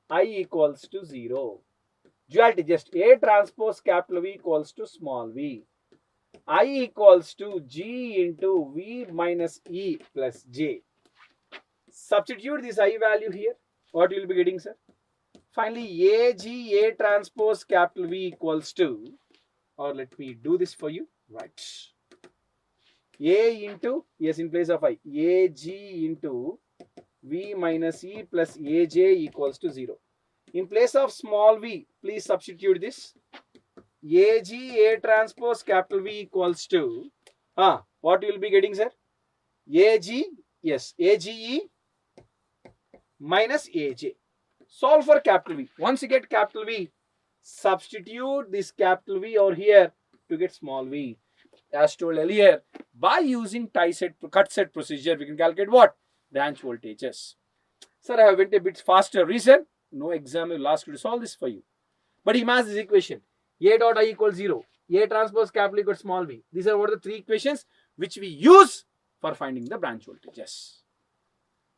I equals to 0. Duality, just A transpose capital V equals to small v. I equals to G into V minus E plus J. Substitute this I value here. What you will be getting, sir? Finally, AG A transpose capital V equals to, or let me do this for you. Right. A into, yes, in place of I, AG into V minus E plus AJ equals to 0. In place of small v, please substitute this. AG A transpose capital V equals to, what you will be getting, sir? AG, yes, AGE minus AJ. Solve for capital V. Once you get capital V, substitute this capital V over here to get small v. As told earlier, by using cut set procedure, we can calculate what? Branch voltages. Sir, I have went a bit faster. Reason? No exam will ask you to solve this for you. But imagine this equation. A dot I equals 0. A transpose capital equals small v. These are what the 3 equations which we use for finding the branch voltages.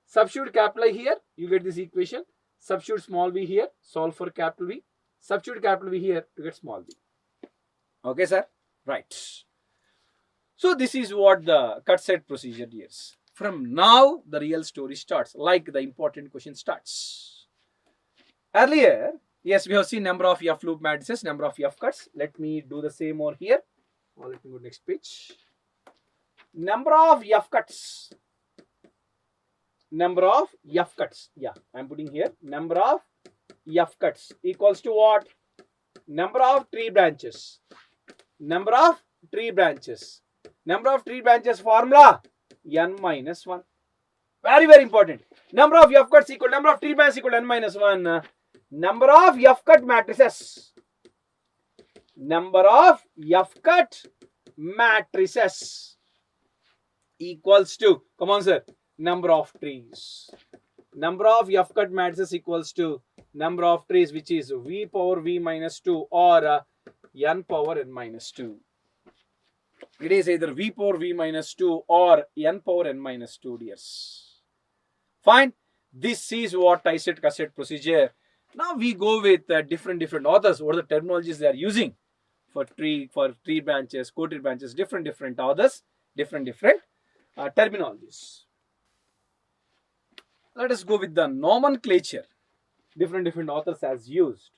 Substitute capital I here, you get this equation. Substitute small v here, solve for capital V. Substitute capital V here to get small v. Okay, sir? Right. So this is what the cut set procedure is. From now, the real story starts, like the important question starts. Earlier, yes, we have seen number of F loop matrices, number of F cuts. Let me do the same over here. Or let me go next page. number of F cuts. Number of F cuts. Yeah, I'm putting here number of F cuts equals to what? Number of tree branches. Number of tree branches. Number of tree branches formula n minus 1. Very, very important. Number of F cuts equal number of tree branches equal n minus 1. Number of F cut matrices. Number of F cut matrices equals to, come on sir, number of trees. Number of F cut matrices equals to number of trees, which is V power V minus 2 or n power n minus 2. It is either V power V minus 2 or n power n minus 2, dears. Fine. This is what I said cassette procedure. Now we go with different authors. What are the terminologies they are using for tree branches, co-tree branches, different authors, different terminologies. Let us go with the nomenclature. Different authors has used.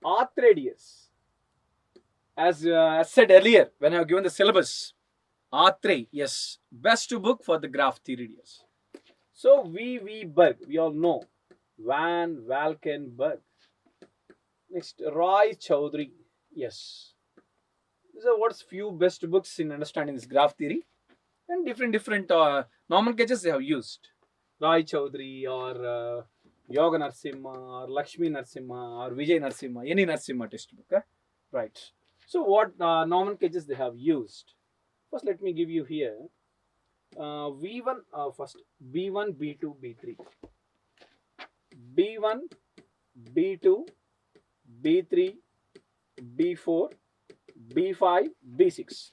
Arthridius, as said earlier when I have given the syllabus, Arthray, yes, best book for the graph theory, dears. So V. Berg, we all know. Van Valkenburg. Next, Roy Choudhury. Yes. These are what's few best books in understanding this graph theory. And different nomenclatures they have used. Roy Choudhury or Yoga Narasimha or Lakshmi Narasimha or Vijay Narasimha, any Narasimha textbook. Right. So what nomenclatures they have used? First, let me give you here. V1 first, B1, B2, B3. B1, B2, B3, B4, B5, B6.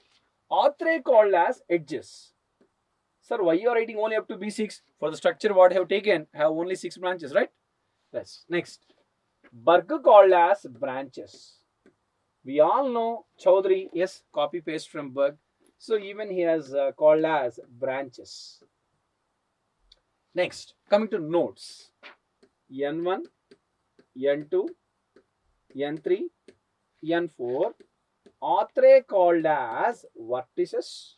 Arthray called as edges. Sir, why you are writing only up to B6? For the structure what I have taken, have only 6 branches, right? Yes. Next, Berg called as branches. We all know Choudhury, yes, copy paste from Berg. So even he has called as branches. Next, coming to nodes. N1, N2, N3, N4. Arthray called as vertices.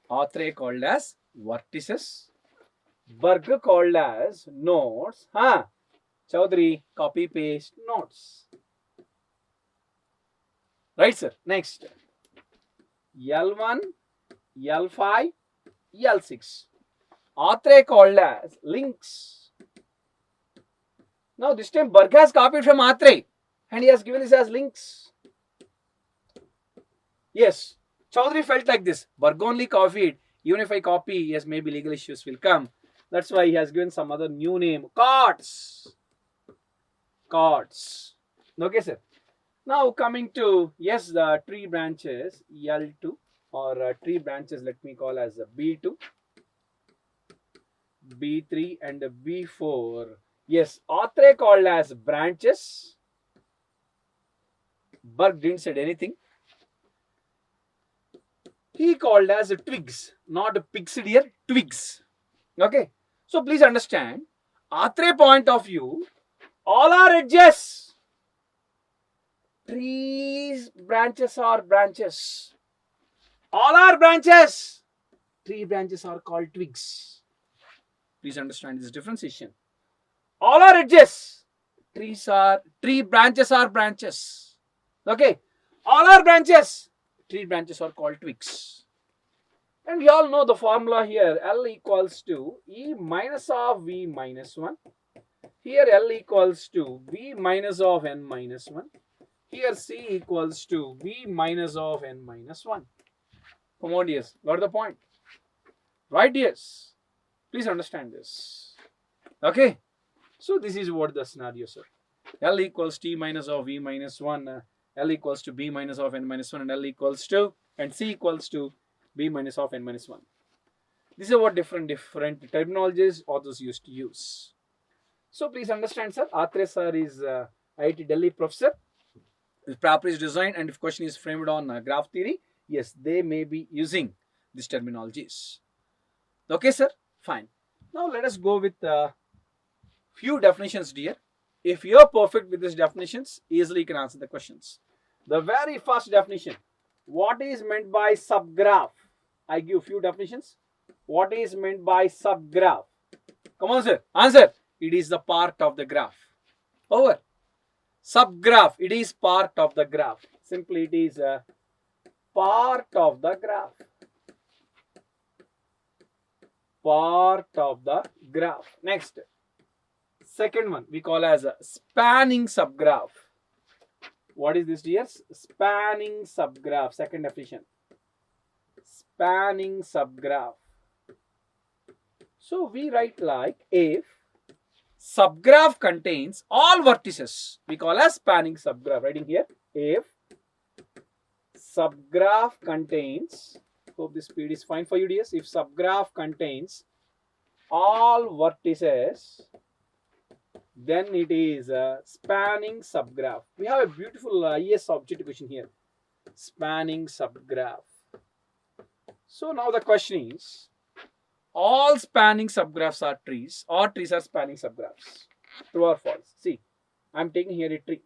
Arthray called as vertices. Berg called as nodes. Choudhury, copy paste nodes. Right, sir. Next, L1, L5, L6. Arthray called as links. Now this time Berg has copied from Arthray and he has given this as links. Yes, Choudhury felt like this. Berg only copied. Even if I copy, yes, maybe legal issues will come. That's why he has given some other new name. Chords. Okay, sir. Now coming to, yes, the tree branches L2 or tree branches, let me call as B2, B3 and B4. Yes, Arthray called as branches. Berg didn't say anything. He called as twigs, not pigs here, twigs. Okay. So please understand, Arthray point of view, all are edges. Trees, branches are branches. All are branches. Tree branches are called twigs. Please understand this differentiation. All are edges. Tree branches are branches. Okay. All are branches. Tree branches are called twigs. And we all know the formula here. L equals to E minus of V minus 1. Here L equals to V minus of N minus 1. Here C equals to V minus of N minus 1. Come on, dears. Got the point? Right, dears? Please understand this. Okay. So this is what the scenario, sir. L equals T minus of V minus 1. L equals to B minus of N minus 1. And L equals to, and C equals to B minus of N minus 1. These are what different terminologies authors used to use. So please understand, sir. Arthray sir is IIT Delhi professor. If paper is designed and if question is framed on graph theory, yes, they may be using these terminologies. Okay, sir? Fine. Now let us go with few definitions, dear. If you are perfect with these definitions, easily you can answer the questions. The very first definition. What is meant by subgraph? I give few definitions. What is meant by subgraph? Come on, sir. Answer. It is the part of the graph. Over. Subgraph. It is part of the graph. Simply, it is a part of the graph. Part of the graph. Next. Second one we call as a spanning subgraph. What is this, dears? Spanning subgraph. Second definition. Spanning subgraph. So we write like if subgraph contains all vertices, we call as spanning subgraph. Writing here, if subgraph contains, hope this speed is fine for you, dears. If subgraph contains all vertices, then it is a spanning subgraph. We have a beautiful IAS objective question here. Spanning subgraph. So now the question is, all spanning subgraphs are trees, or trees are spanning subgraphs? True or false? See, I am taking here a tree.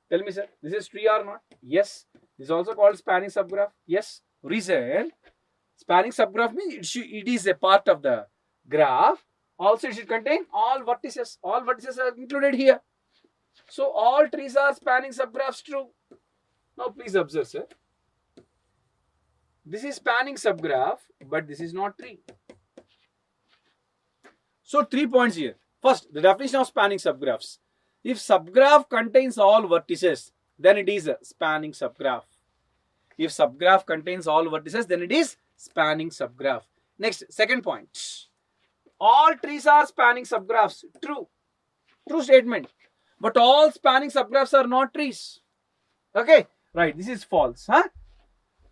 Tell me, sir, this is tree or not? Yes. This is also called spanning subgraph. Yes. Reason, spanning subgraph means it is a part of the graph. Also, it should contain all vertices. All vertices are included here. So, all trees are spanning subgraphs. True. Now, please observe, sir. This is spanning subgraph, but this is not tree. So, 3 points here. First, the definition of spanning subgraphs. If subgraph contains all vertices, then it is a spanning subgraph. If subgraph contains all vertices, then it is spanning subgraph. Next, second point. All trees are spanning subgraphs. True. True statement. But all spanning subgraphs are not trees. Okay. Right. This is false. Huh?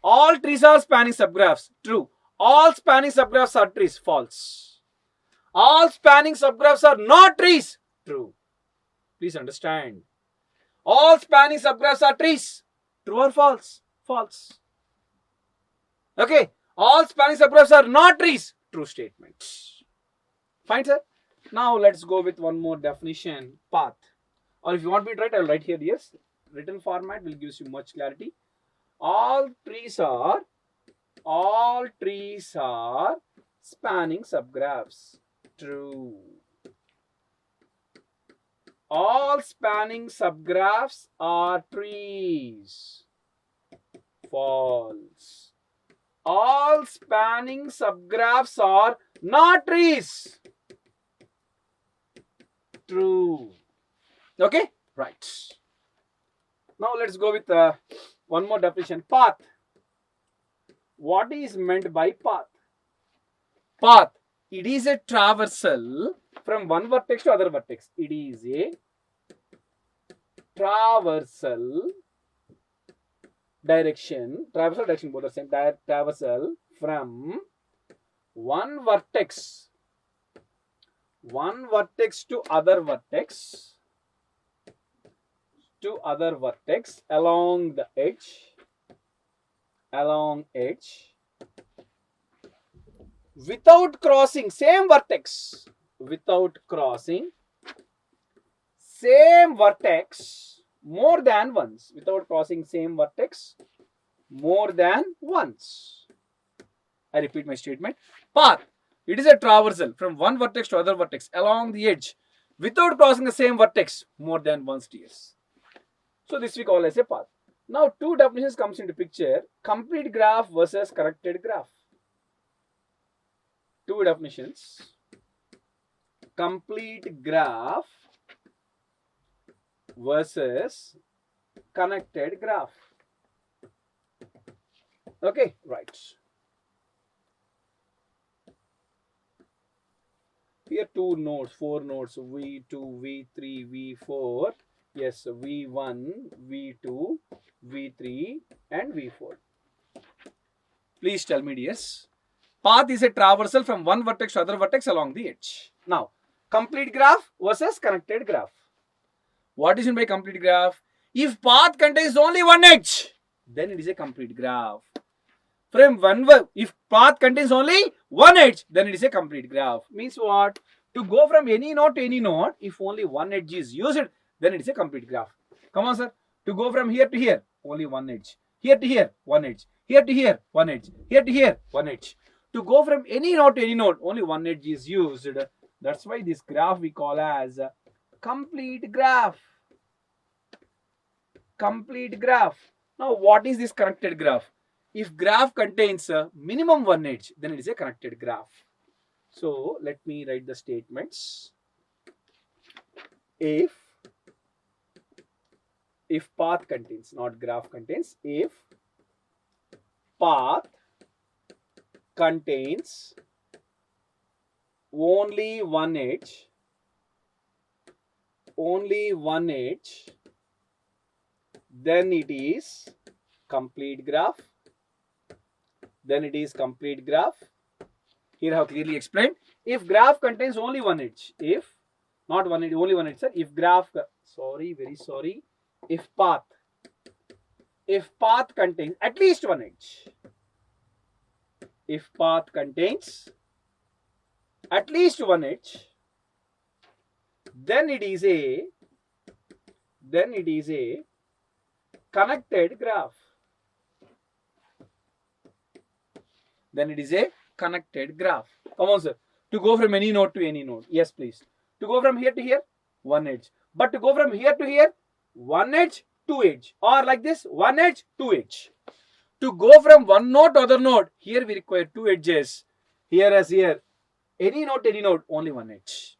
All trees are spanning subgraphs. True. All spanning subgraphs are trees. False. All spanning subgraphs are not trees. True. Please understand. All spanning subgraphs are trees. True or false? False. Okay. All spanning subgraphs are not trees. True statement. Fine, sir. Now let's go with one more definition. Path. Or if you want me to write, I will write here. Yes. Written format will give you much clarity. All trees are spanning subgraphs. True. All spanning subgraphs are trees. False. All spanning subgraphs are not trees. True. Okay? Right. Now let's go with one more definition. Path. What is meant by path? Path. It is a traversal from one vertex to other vertex. It is a traversal direction. Traversal direction, both are same. Traversal from one vertex to other vertex along the edge without crossing same vertex more than once. Without crossing same vertex more than once. I repeat my statement. Path. It is a traversal from one vertex to other vertex along the edge without crossing the same vertex more than once, dears. So this we call as a path. Now two definitions comes into picture. Complete graph versus connected graph. Two definitions. Complete graph versus connected graph. Okay, right. Here two nodes, 4 nodes, V2, V3, V4. Yes, V1, V2, V3 and V4. Please tell me, dears. Path is a traversal from one vertex to other vertex along the edge. Now, complete graph versus connected graph. What is meant by complete graph? If path contains only one edge, then it is a complete graph. If path contains only one edge, then it is a complete graph. Means what? To go from any node to any node, if only one edge is used, then it is a complete graph. Come on, sir. To go from here to here, only one edge. Here to here, one edge. Here to here, one edge. Here to here, one edge. To go from any node to any node, only one edge is used. That's why this graph we call as a complete graph. Complete graph. Now, what is this connected graph? If graph contains a minimum one edge, then it is a connected graph. So, let me write the statements. If path contains, not graph contains, if path contains only one edge, then it is complete graph. Here I have clearly explained. If graph contains only one edge, if not one edge, only one edge, sir. If graph, if path contains at least one edge, if path contains at least one edge, then it is a connected graph. Come on, sir. To go from any node to any node. Yes, please. To go from here to here, one edge. But to go from here to here, one edge, two edge. Or like this, one edge, two edge. To go from one node to other node, here we require two edges. Here as here. Any node to any node, only one edge.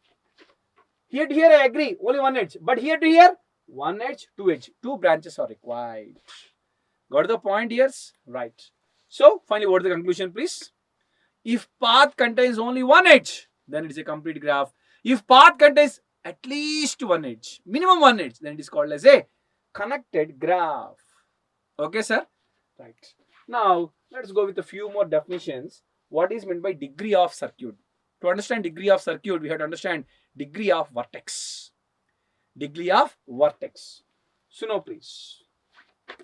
Here to here, I agree, only one edge. But here to here, one edge, two edge. Two branches are required. Got the point here? Right. So, finally, what is the conclusion, please? If path contains only one edge, then it is a complete graph. If path contains at least one edge, minimum one edge, then it is called as a connected graph. Okay, sir? Right. Now, let's go with a few more definitions. What is meant by degree of circuit? To understand degree of circuit, we have to understand degree of vertex. So now, please,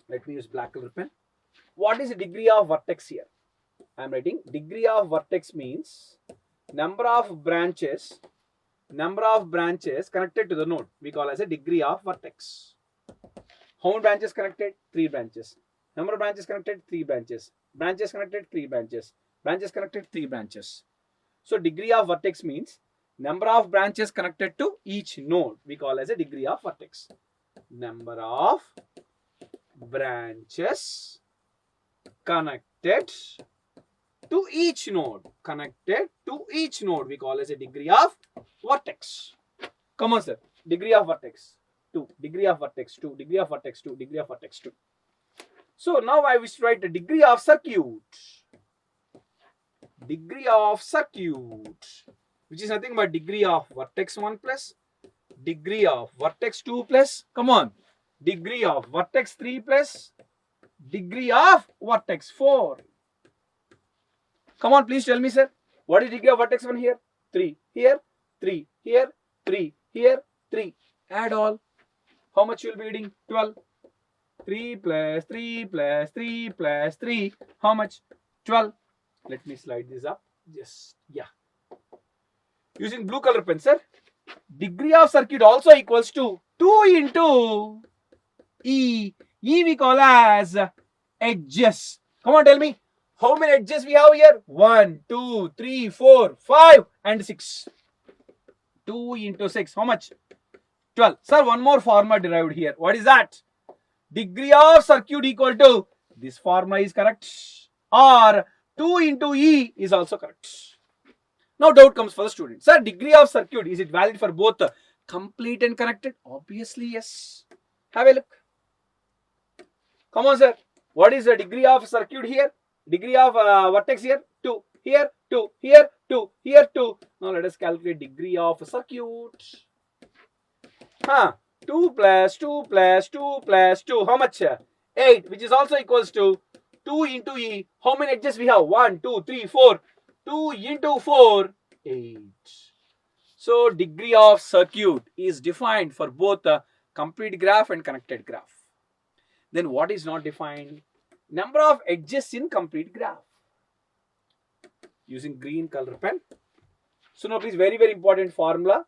let me use black color pen. What is the degree of vertex here? I am writing degree of vertex means number of branches connected to the node. We call as a degree of vertex. How many branches connected? 3 branches. Number of branches connected? 3 branches. Branches connected? 3 branches. Branches connected? 3 branches. So degree of vertex means number of branches connected to each node. We call as a degree of vertex. Number of branches connected to each node. We call as a degree of vertex. Come on, sir. Degree of vertex 2. Degree of vertex 2. Degree of vertex 2. Degree of vertex 2. So now I wish to write the degree of circuit. Degree of circuit, which is nothing but degree of vertex 1 plus degree of vertex 2 plus, come on, degree of vertex 3 plus degree of vertex 4. Come on, please tell me, sir. What is degree of vertex 1 here? 3. Here, 3. Here, 3. Here, 3. Add all. How much you will be reading? 12. 3 plus 3 plus 3 plus 3. How much? 12. Let me slide this up. Just, yeah. Using blue color pen, sir. Degree of circuit also equals to 2 into E. E we call as edges. Come on, tell me. How many edges we have here? 1, 2, 3, 4, 5 and 6. 2 into 6. How much? 12. Sir, one more formula derived here. What is that? Degree of circuit equal to, this formula is correct, or 2 into E is also correct. Now doubt comes for the student. Sir, degree of circuit, is it valid for both complete and connected? Obviously yes. Have a look. Come on, sir. What is the degree of circuit here? Degree of vertex here? 2. Here, 2. Here, 2. Here, 2. Now let us calculate degree of circuit. 2 plus 2 plus 2 plus 2. How much? 8, which is also equals to 2 into E. How many edges we have? 1, 2, 3, 4. 2 into 4, 8. So degree of circuit is defined for both the complete graph and connected graph. Then what is not defined? Number of edges in complete graph. Using green color pen. So now please, very important formula.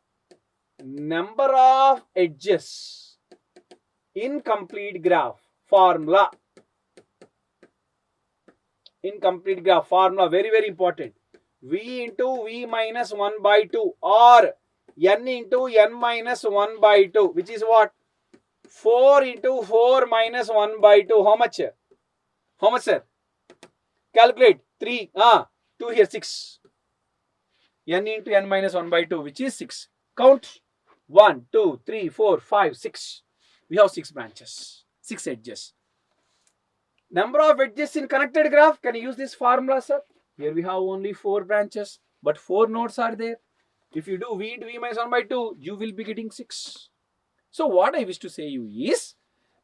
Number of edges in complete graph. Formula. in complete graph. Formula very, very important. V into V minus 1 by 2 or N into N minus 1 by 2, which is what? 4 into 4 minus 1 by 2. How much? How much, sir? Calculate. 3. 2 here, 6. N into N minus 1 by 2, which is 6. Count. 1, 2, 3, 4, 5, 6. We have 6 branches, 6 edges. Number of edges in connected graph. Can you use this formula, sir? Here we have only 4 branches, but 4 nodes are there. If you do V into V minus 1 by 2, you will be getting 6. So what I wish to say you is,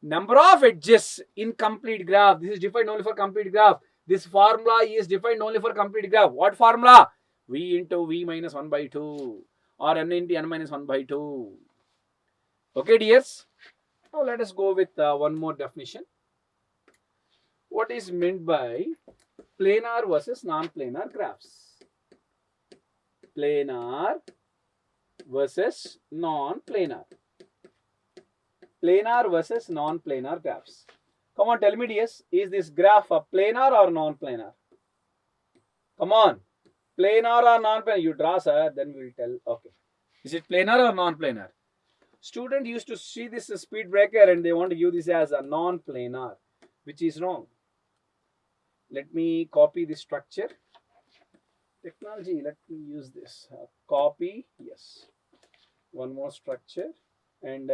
number of edges in complete graph. This is defined only for complete graph. This formula is defined only for complete graph. What formula? V into V minus 1 by 2 or N into N minus 1 by 2. Okay, dears. Now let us go with one more definition. What is meant by planar versus non-planar graphs? Planar versus non-planar. Planar versus non-planar graphs. Come on, tell me, dears, is this graph a planar or non-planar? Come on, planar or non-planar? You draw, sir, then we will tell. Okay, is it planar or non-planar? Student used to see this speed breaker and they want to use this as a non-planar, which is wrong. Let me copy the structure. Technology, let me use this. Copy, yes. One more structure. And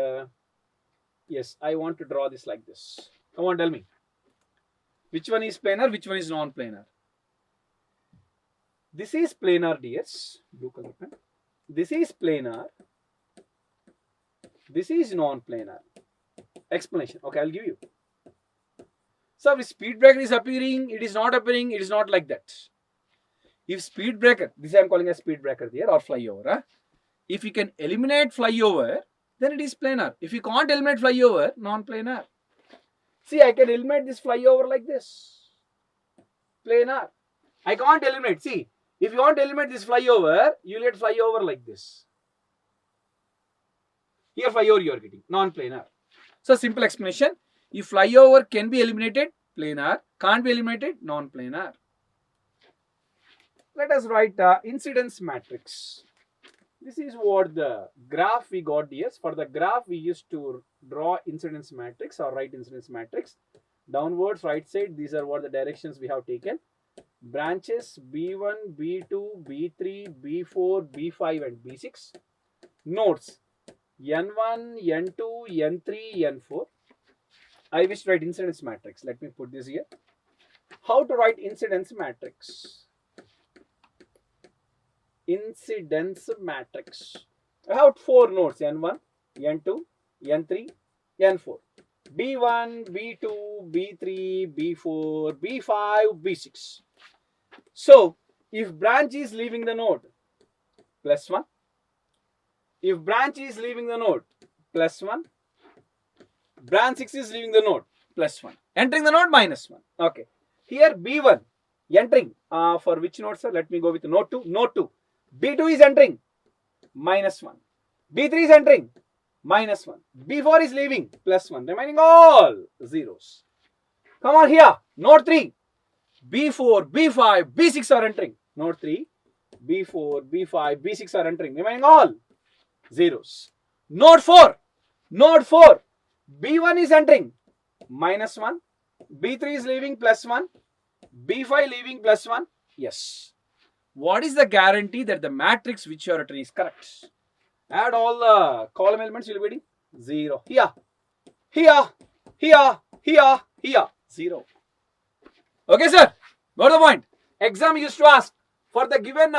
yes, I want to draw this like this. Come on, tell me. Which one is planar, which one is non-planar? This is planar, dears. Blue color pen. This is planar. This is non-planar. Explanation. Okay, I'll give you. So if speed breaker is appearing, it is not appearing, it is not like that. If speed breaker, this I am calling a speed breaker there or flyover. Huh? If you can eliminate flyover, then it is planar. If you can't eliminate flyover, non-planar. See, I can eliminate this flyover like this. Planar. I can't eliminate. See, if you want to eliminate this flyover, you get flyover like this. Here flyover you are getting, non-planar. So simple explanation. If flyover can be eliminated, planar. Can't be eliminated, non-planar. Let us write incidence matrix. This is what the graph we got here. For the graph, we used to draw incidence matrix or write incidence matrix. Downwards, right side, these are what the directions we have taken. Branches B1, B2, B3, B4, B5 and B6. Nodes N1, N2, N3, N4. I wish to write incidence matrix. Let me put this here. How to write incidence matrix? Incidence matrix. I have 4 nodes N1, N2, N3, N4. B1, B2, B3, B4, B5, B6. So, if branch is leaving the node, plus 1. If branch is leaving the node, plus 1. Branch 6 is leaving the node, plus 1. Entering the node, minus 1. Okay. Here B1, entering. For which node, sir? Let me go with node 2. Node 2. B2 is entering, minus 1. B3 is entering, minus 1. B4 is leaving, plus 1. Remaining all zeros. Come on here. Node 3. B4, B5, B6 are entering. Node 3. B4, B5, B6 are entering. Remaining all zeros. Node 4. Node 4. B1 is entering, minus 1. B3 is leaving, plus 1. B5 leaving, plus 1. Yes. What is the guarantee that the matrix which you are written is correct? Add all the column elements, you will be getting 0. Here, here, here, here, here, 0. Okay, sir. Got the point. Exam used to ask for the given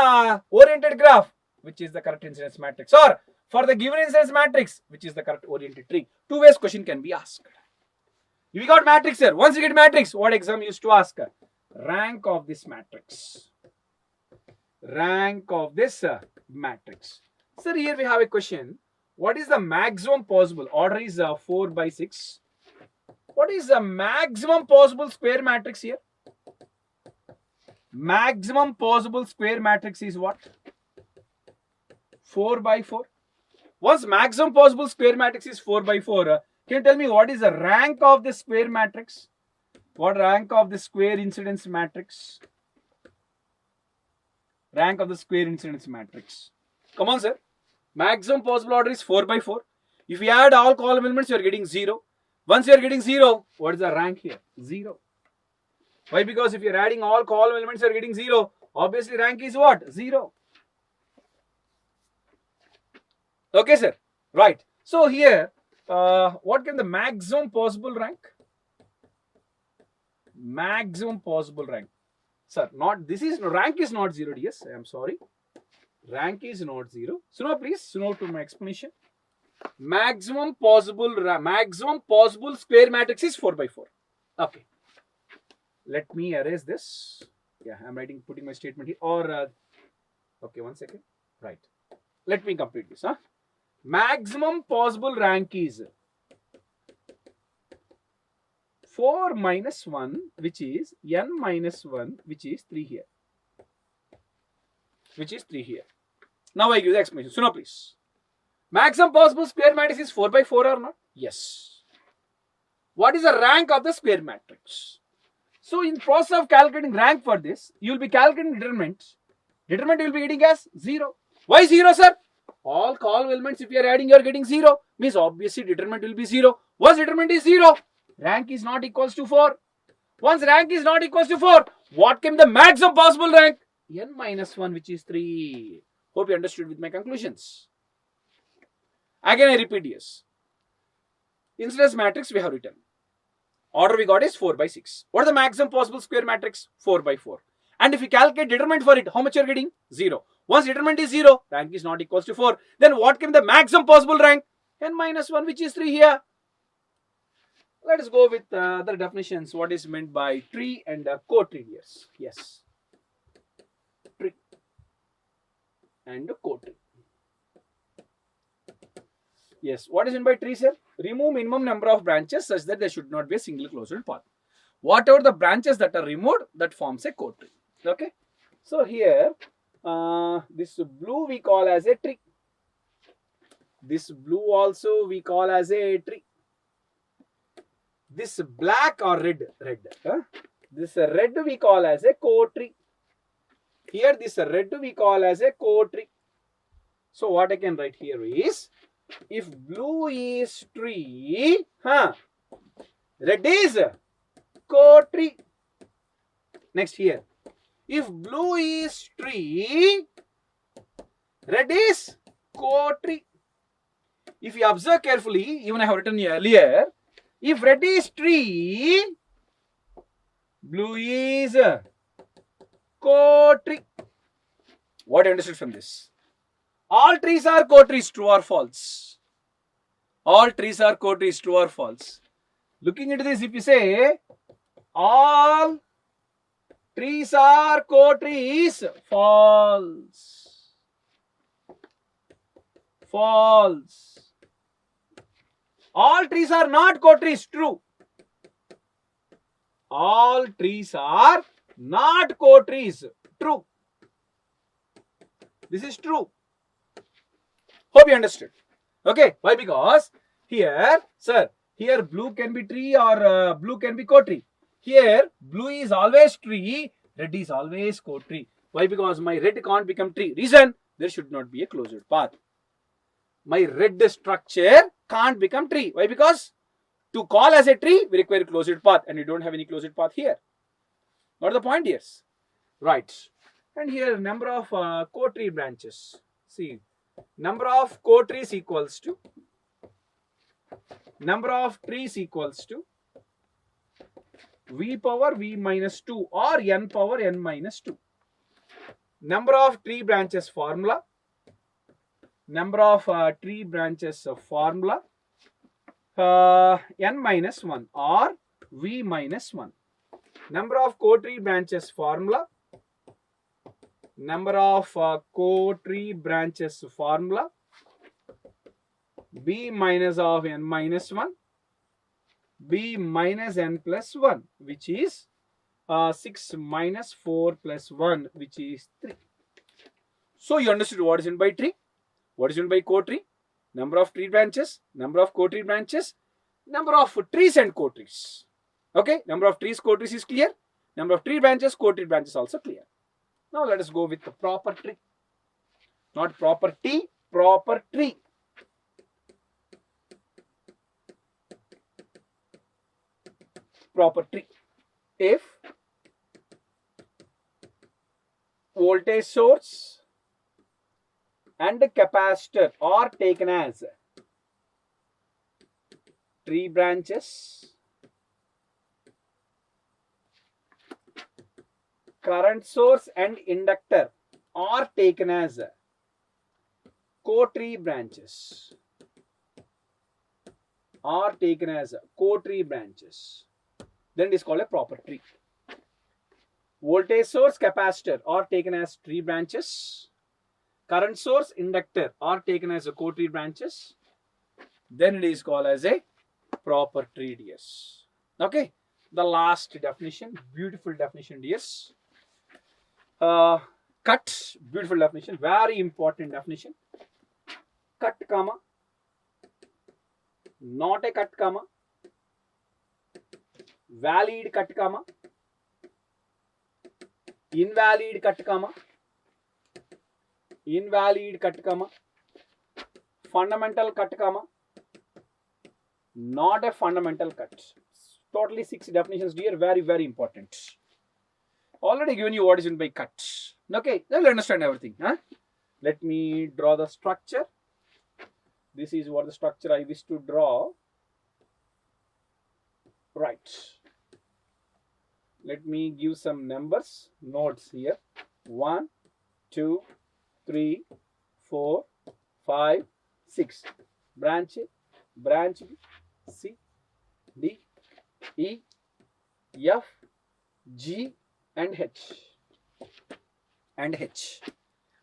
oriented graph, which is the correct incidence matrix, or for the given incidence matrix, which is the correct oriented tree. 2 ways question can be asked. We got matrix here. Once you get matrix, what exam used to ask? Rank of this matrix. Rank of this matrix. Sir, here we have a question. What is the maximum possible? Order is 4 by 6. What is the maximum possible square matrix here? Maximum possible square matrix is what? 4 by 4. Once maximum possible square matrix is 4 by 4, can you tell me what is the rank of the square matrix? What rank of the square incidence matrix? Rank of the square incidence matrix. Come on, sir. Maximum possible order is 4 by 4. If you add all column elements, you are getting 0. Once you are getting 0, what is the rank here? 0. Why? Because if you are adding all column elements, you are getting 0. Obviously, rank is what? 0. Okay, sir. Right. So here, what can the maximum possible rank? Maximum possible rank. Sir, not this is rank is not 0. Yes, I am sorry. Rank is not 0. So now please note to my explanation. Maximum possible square matrix is 4 by 4. Okay. Let me erase this. Yeah, I'm putting my statement here. Or okay, 1 second. Right. Let me complete this. Maximum possible rank is 4 minus 1, which is n minus 1, which is 3 here. Which is 3 here. Now I give the explanation. So now please. Maximum possible square matrix is 4 by 4 or not? Yes. What is the rank of the square matrix? So in process of calculating rank for this, you will be calculating determinant. Determinant you will be getting as 0. Why 0, sir? All column elements, if you are adding, you are getting 0. Means obviously determinant will be 0. Once determinant is 0, rank is not equals to 4. Once rank is not equals to 4, what can be the maximum possible rank? N minus 1, which is 3. Hope you understood with my conclusions. Again I repeat, yes. Incidence matrix we have written. Order we got is 4 by 6. What is the maximum possible square matrix? 4 by 4. And if you calculate determinant for it, how much you are getting? 0. Once determinant is 0, rank is not equals to 4. Then what can be the maximum possible rank? N minus 1, which is 3 here. Let us go with other definitions. What is meant by tree and co-tree? Yes. Tree and co-tree. Yes. What is meant by tree, sir? Remove minimum number of branches such that there should not be a single closed path. Whatever the branches that are removed, that forms a co-tree. Okay. So here, this blue we call as a tree. This blue also we call as a tree. This black or red. This red we call as a co-tree. Here this red we call as a co-tree. So what I can write here is, if blue is tree, red is co-tree. Next here, if blue is tree, red is co-tree. If you observe carefully, even I have written earlier, if red is tree, blue is co-tree. What I understood from this? All trees are co-trees, true or false? All trees are co-trees, true or false? Looking into this, if you say all trees are co-trees, false. False. All trees are not co-trees, true. All trees are not co-trees, true. This is true. Hope you understood. Okay, why? Because here, sir, here blue can be tree or blue can be co-tree. Here, blue is always tree, red is always co-tree. Why? Because my red can't become tree. Reason, there should not be a closed path. My red structure can't become tree. Why? Because to call as a tree, we require a closed path, and we don't have any closed path here. Got the point? Yes. Right. And here, number of co-tree branches. See, number of co-trees equals to number of trees equals to v power v minus 2 or n power n minus 2. Number of tree branches formula. Number of tree branches formula n minus 1 or v minus 1. Number of co-tree branches formula. Number of co-tree branches formula b minus of n minus 1, b minus n plus 1, which is 6 minus 4 plus 1, which is 3. So you understood what is meant by tree, what is meant by co-tree, number of tree branches, number of co-tree branches, number of trees and co-trees. Okay, number of trees, core trees is clear. Number of tree branches, core tree branches also clear. Now let us go with the proper tree. Not property, proper tree. Proper tree. If voltage source and capacitor are taken as tree branches, current source and inductor are taken as co-tree branches, then it is called a proper tree. Voltage source, capacitor are taken as tree branches, current source, inductor are taken as a co-tree branches, then it is called as a proper tree, dears. Okay, the last definition, beautiful definition, dears. Cut, beautiful definition, very important definition. Cut comma, not a cut comma, valid cut comma, invalid cut comma, invalid cut comma, fundamental cut comma, not a fundamental cut. Totally 6 definitions, dear, very, very important. Already given you what is meant by cut. Okay, now you'll understand everything. Huh? Let me draw the structure. This is what the structure I wish to draw. Right. Let me give some numbers, nodes here. 1, 2, 3, 4, 5, 6. Branch A, branch B, C, D, E, F, G, and H.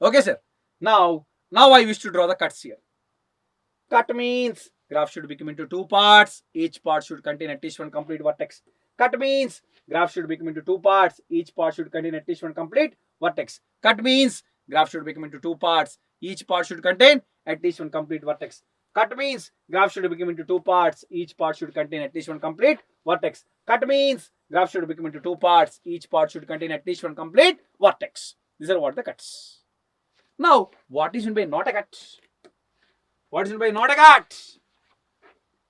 Okay, sir. Now I wish to draw the cuts here. Cut means graph should be become into 2 parts. Each part should contain at least one complete vertex. Cut means graph should become into 2 parts. Each part should contain at least one complete vertex. Cut means graph should become into 2 parts. Each part should contain at least one complete vertex. Cut means graph should become into 2 parts. Each part should contain at least one complete vertex. Cut means graph should become into 2 parts. Each part should contain at least one complete vertex. These are what the cuts. Now, what is meant by not a cut? What is meant by not a cut?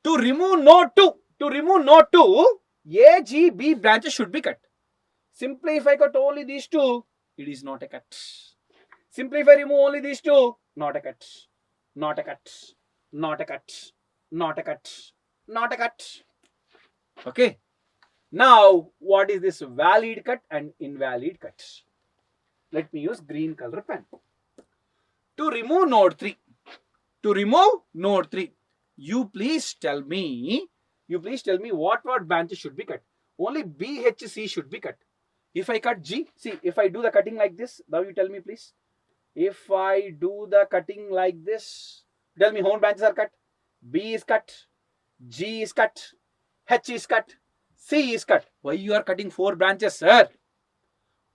To remove node 2, A, G, B branches should be cut. Simply if I cut only these 2, it is not a cut. Simply if I remove only these 2, not a cut. Not a cut. Not a cut. Not a cut. Not a cut. Okay. Now, what is this valid cut and invalid cut? Let me use green color pen. To remove node 3. You please tell me what branches should be cut. Only B, H, C should be cut. If I cut G, see, if I do the cutting like this, now you tell me please. If I do the cutting like this, tell me how many branches are cut. B is cut, G is cut, H is cut, C is cut. Why you are cutting 4 branches, sir?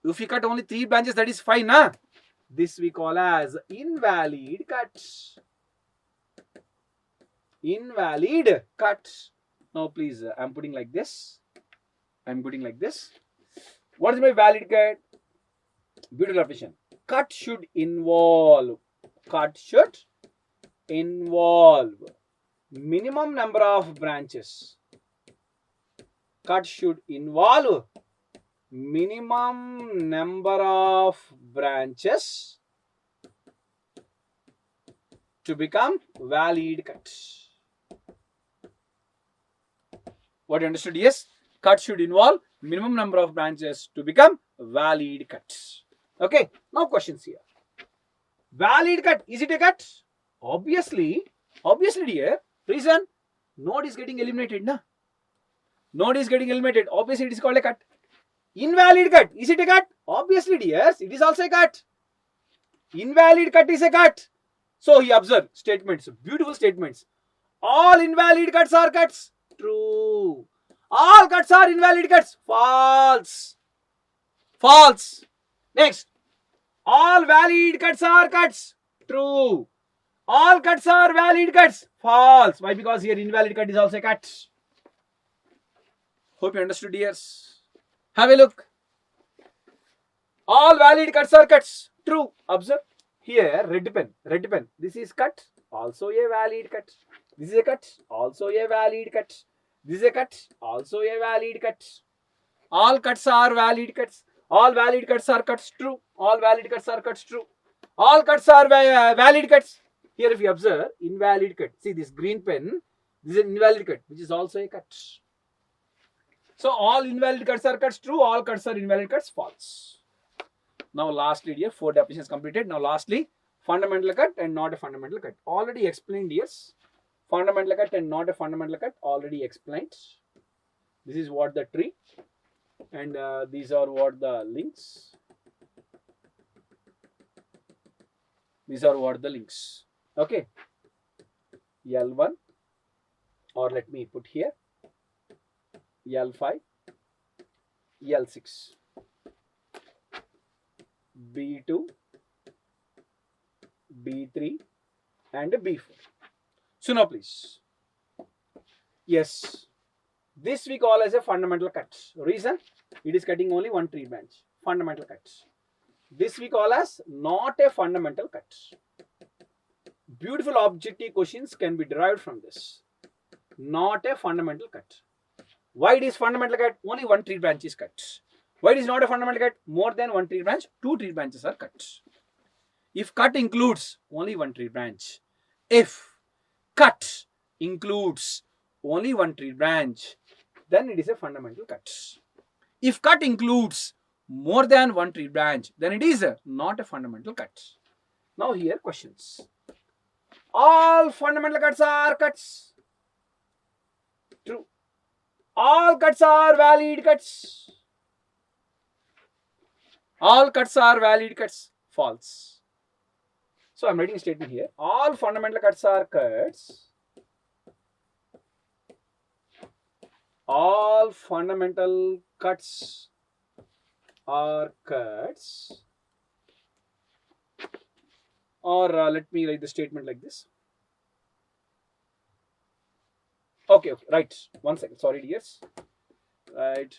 If you cut only 3 branches, that is fine, huh? This we call as invalid cut. Invalid cut. Now please, I am putting like this. What is my valid cut? Beautiful definition. Cut should involve minimum number of branches. Cut should involve minimum number of branches to become valid cut. What you understood? Yes, cut should involve minimum number of branches to become valid cut. Okay, now questions here. Valid cut, is it a cut? Obviously dear. Reason, node is getting eliminated, na? Node is getting eliminated. Obviously it is called a cut. Invalid cut, is it a cut? Obviously dears, it is also a cut. Invalid cut is a cut. So he observed statements, beautiful statements. All invalid cuts are cuts. True. All cuts are invalid cuts. False. False. Next. All valid cuts are cuts. True. All cuts are valid cuts. False. Why? Because here invalid cut is also a cut. Hope you understood, dears. Have a look. All valid cuts are cuts. True. Observe here, red pen. This is cut, also a valid cut. This is a cut, also a valid cut. This is a cut, also a valid cut. All cuts are valid cuts. All valid cuts are cuts. True. All valid cuts are cuts. True. All cuts are valid cuts. Here, if you observe, invalid cut. See this green pen. This is an invalid cut, which is also a cut. So all invalid cuts are cuts. True. All cuts are invalid cuts. False. Now lastly, dear, 4 definitions completed. Now lastly, fundamental cut and not a fundamental cut. Already explained, yes. Fundamental cut and not a fundamental cut. Already explained. This is what the tree, and these are what the links. These are what the links. Okay. L1, or let me put here L5, L6. B2, B3 and B4. So now please. Yes. This we call as a fundamental cut. Reason? It is cutting only one tree branch. Fundamental cut. This we call as not a fundamental cut. Beautiful objective questions can be derived from this. Not a fundamental cut. Why it is fundamental cut? Only one tree branch is cut. Why it is not a fundamental cut? More than one tree branch, 2 tree branches are cut. If cut includes only one tree branch, if cut includes only one tree branch, then it is a fundamental cut. If cut includes more than one tree branch, then it is not a fundamental cut. Now here questions. All fundamental cuts are cuts. True. All cuts are valid cuts. All cuts are valid cuts. False. So I am writing a statement here. All fundamental cuts are cuts. All fundamental cuts are cuts. Or let me write the statement like this. Okay, right. 1 second. Sorry, dears. Right.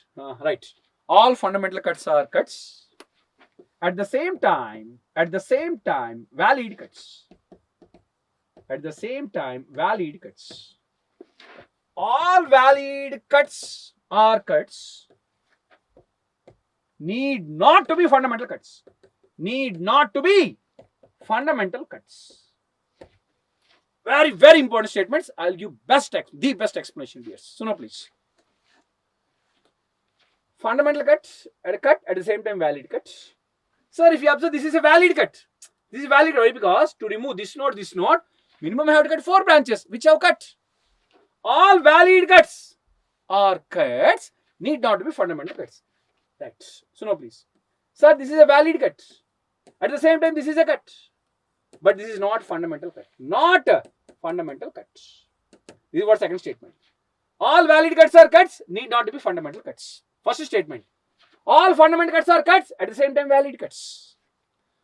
All fundamental cuts are cuts. At the same time, valid cuts. At the same time, valid cuts. All valid cuts are cuts. Need not to be fundamental cuts. Need not to be fundamental cuts. Very, very important statements. I'll give the best explanation here. So now please. Fundamental cut, at the same time valid cut. Sir, if you observe, this is a valid cut. This is valid, right? Because to remove this node, minimum I have to cut 4 branches, which I have cut. All valid cuts are cuts, need not to be fundamental cuts. Right. So now please. Sir, this is a valid cut. At the same time, this is a cut. But this is not fundamental cut. Not a fundamental cut. This is what second statement. All valid cuts are cuts, need not to be fundamental cuts. First statement. All fundamental cuts are cuts, at the same time valid cuts.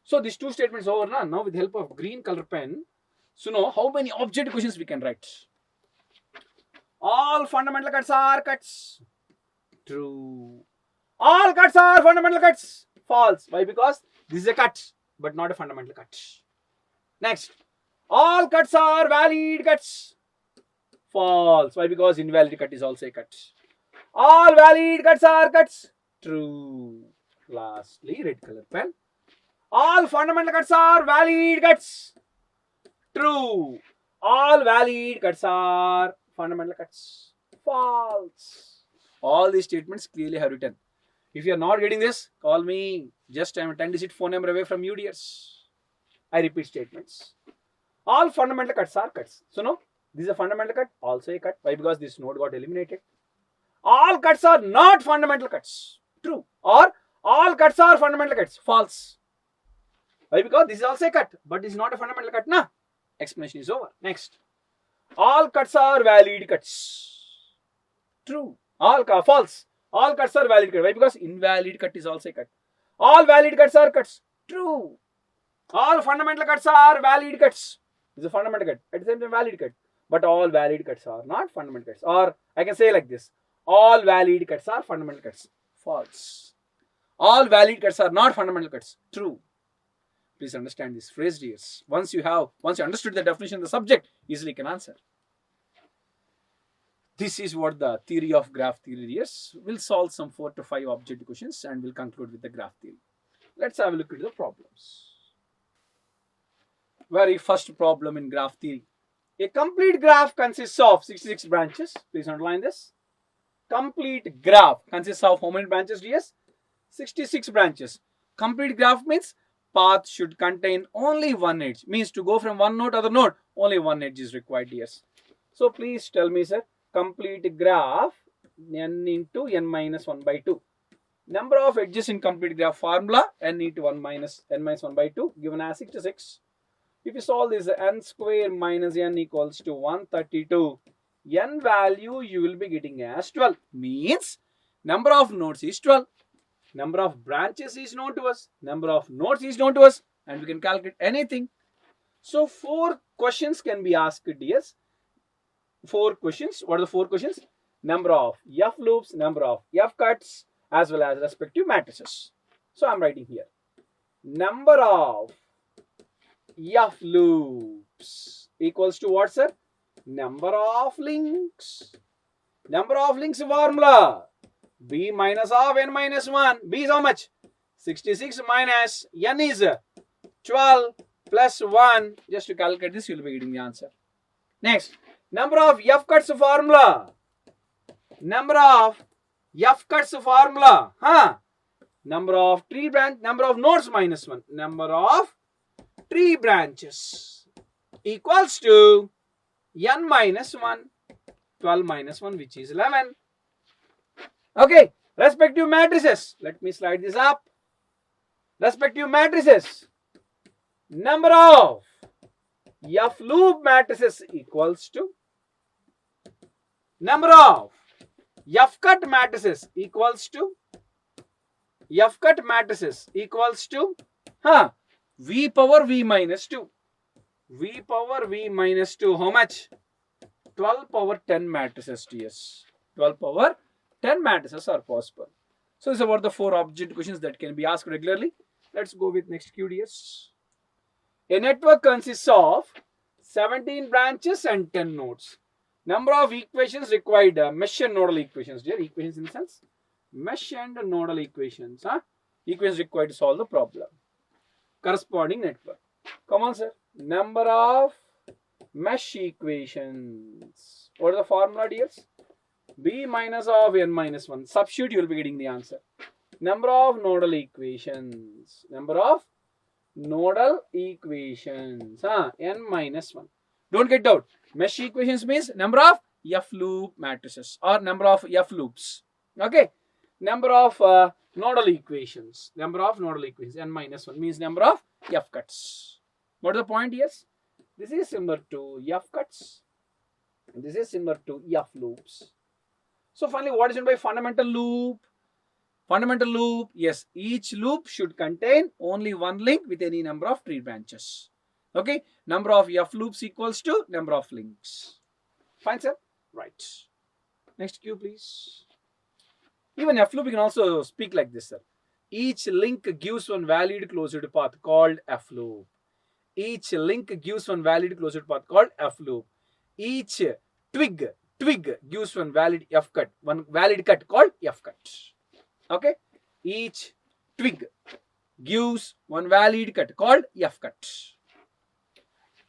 So these 2 statements over now. Now with the help of green color pen, so now how many objective questions we can write? All fundamental cuts are cuts. True. All cuts are fundamental cuts. False. Why? Because this is a cut, but not a fundamental cut. Next. All cuts are valid cuts. False. Why? Because invalid cut is also a cut. All valid cuts are cuts. True. Lastly, red color pen. All fundamental cuts are valid cuts. True. All valid cuts are fundamental cuts. False. All these statements clearly have written. If you are not getting this, call me. Just I am a 10-digit phone number away from you, dears. I repeat statements. All fundamental cuts are cuts. So no, this is a fundamental cut, also a cut. Why? Because this node got eliminated. All cuts are not fundamental cuts. True. Or all cuts are fundamental cuts. False. Why? Because this is also a cut, but this is not a fundamental cut. Nah. Explanation is over. Next. All cuts are valid cuts. True. False. All cuts are valid cuts. Why? Because invalid cut is also a cut. All valid cuts are cuts. True. All fundamental cuts are valid cuts. This is a fundamental cut. At the same time, valid cut. But all valid cuts are not fundamental cuts. Or I can say like this. All valid cuts are fundamental cuts. False. All valid cuts are not fundamental cuts. True. Please understand this phrase, dears. Once you understood the definition of the subject, easily can answer. This is what the theory of graph theory is. We'll solve some 4 to 5 objective questions and we'll conclude with the graph theory. Let's have a look at the problems. Very first problem in graph theory. A complete graph consists of 66 branches. Please underline this. Complete graph consists of how many branches, dears? 66 branches. Complete graph means path should contain only one edge. Means to go from one node to other node, only one edge is required, dears. So please tell me, sir, complete graph n into n minus 1 by 2. Number of edges in complete graph formula n into 1 minus n minus 1 by 2 given as 66. If you solve this, n square minus n equals to 132. N value you will be getting as 12. Means number of nodes is 12. Number of branches is known to us. Number of nodes is known to us. And we can calculate anything. So 4 questions can be asked, dears. 4 questions. What are the 4 questions? Number of F loops, number of F cuts, as well as respective matrices. So I'm writing here. Number of F loops equals to what, sir? Number of links. Number of links formula. B minus of n minus 1. B is how much? 66 minus n is 12 plus 1. Just to calculate this, you'll be getting the answer. Next, number of F cuts formula. Number of F cuts formula. Number of tree branch, number of nodes minus 1. Number of tree branches equals to n minus 1. 12 minus 1, which is 11. Okay, respective matrices. Let me slide this up. Respective matrices. Number of F loop matrices equals to number of F cut matrices equals to F cut matrices equals to V power V minus 2. V power V minus 2, how much? 12 power 10 matrices, TS. 12 power 10 matrices are possible. So this is about the 4 object questions that can be asked regularly. Let's go with next QDS. A network consists of 17 branches and 10 nodes. Number of equations required, mesh and nodal equations. Dear, equations in the sense, mesh and nodal equations. Equations required to solve the problem. Corresponding network. Come on, sir. Number of mesh equations. What is the formula, dears? B minus of n minus 1. Substitute, you will be getting the answer. Number of nodal equations. Number of nodal equations. N minus 1. Don't get doubt. Mesh equations means number of F loop matrices or number of F loops. Okay. Number of nodal equations. Number of nodal equations. N minus 1 means number of F cuts. What is the point here? This is similar to F cuts. This is similar to F loops. So finally, what is meant by fundamental loop? Fundamental loop, yes, each loop should contain only one link with any number of tree branches. Okay, number of F loops equals to number of links. Fine, sir? Right. Next Q, please. Even F loop, you can also speak like this, sir. Each link gives one valid closed path called F loop. Each link gives one valid closed path called F loop. Each twig gives one valid F cut, one valid cut called F cut. Okay, each twig gives one valid cut called F cut.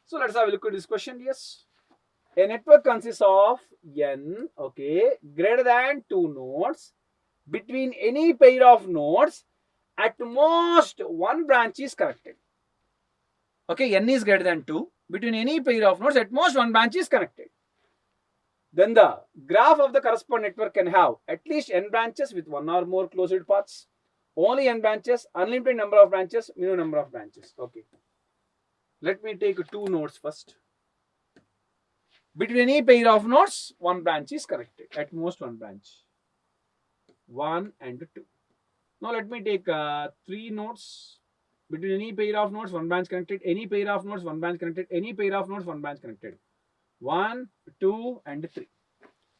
So let's have a look at this question. Yes, a network consists of n, okay, greater than 2 nodes. Between any pair of nodes, at most one branch is connected. Okay, n is greater than 2. Between any pair of nodes, at most one branch is connected. Then the graph of the corresponding network can have at least n branches with one or more closed paths. Only n branches, unlimited number of branches, minimum number of branches. Okay. Let me take 2 nodes first. Between any pair of nodes, one branch is connected. At most one branch. 1 and 2. Now let me take 3 nodes. Between any pair of nodes, one branch connected. Any pair of nodes, one branch connected. Any pair of nodes, one branch connected. 1, 2 and 3.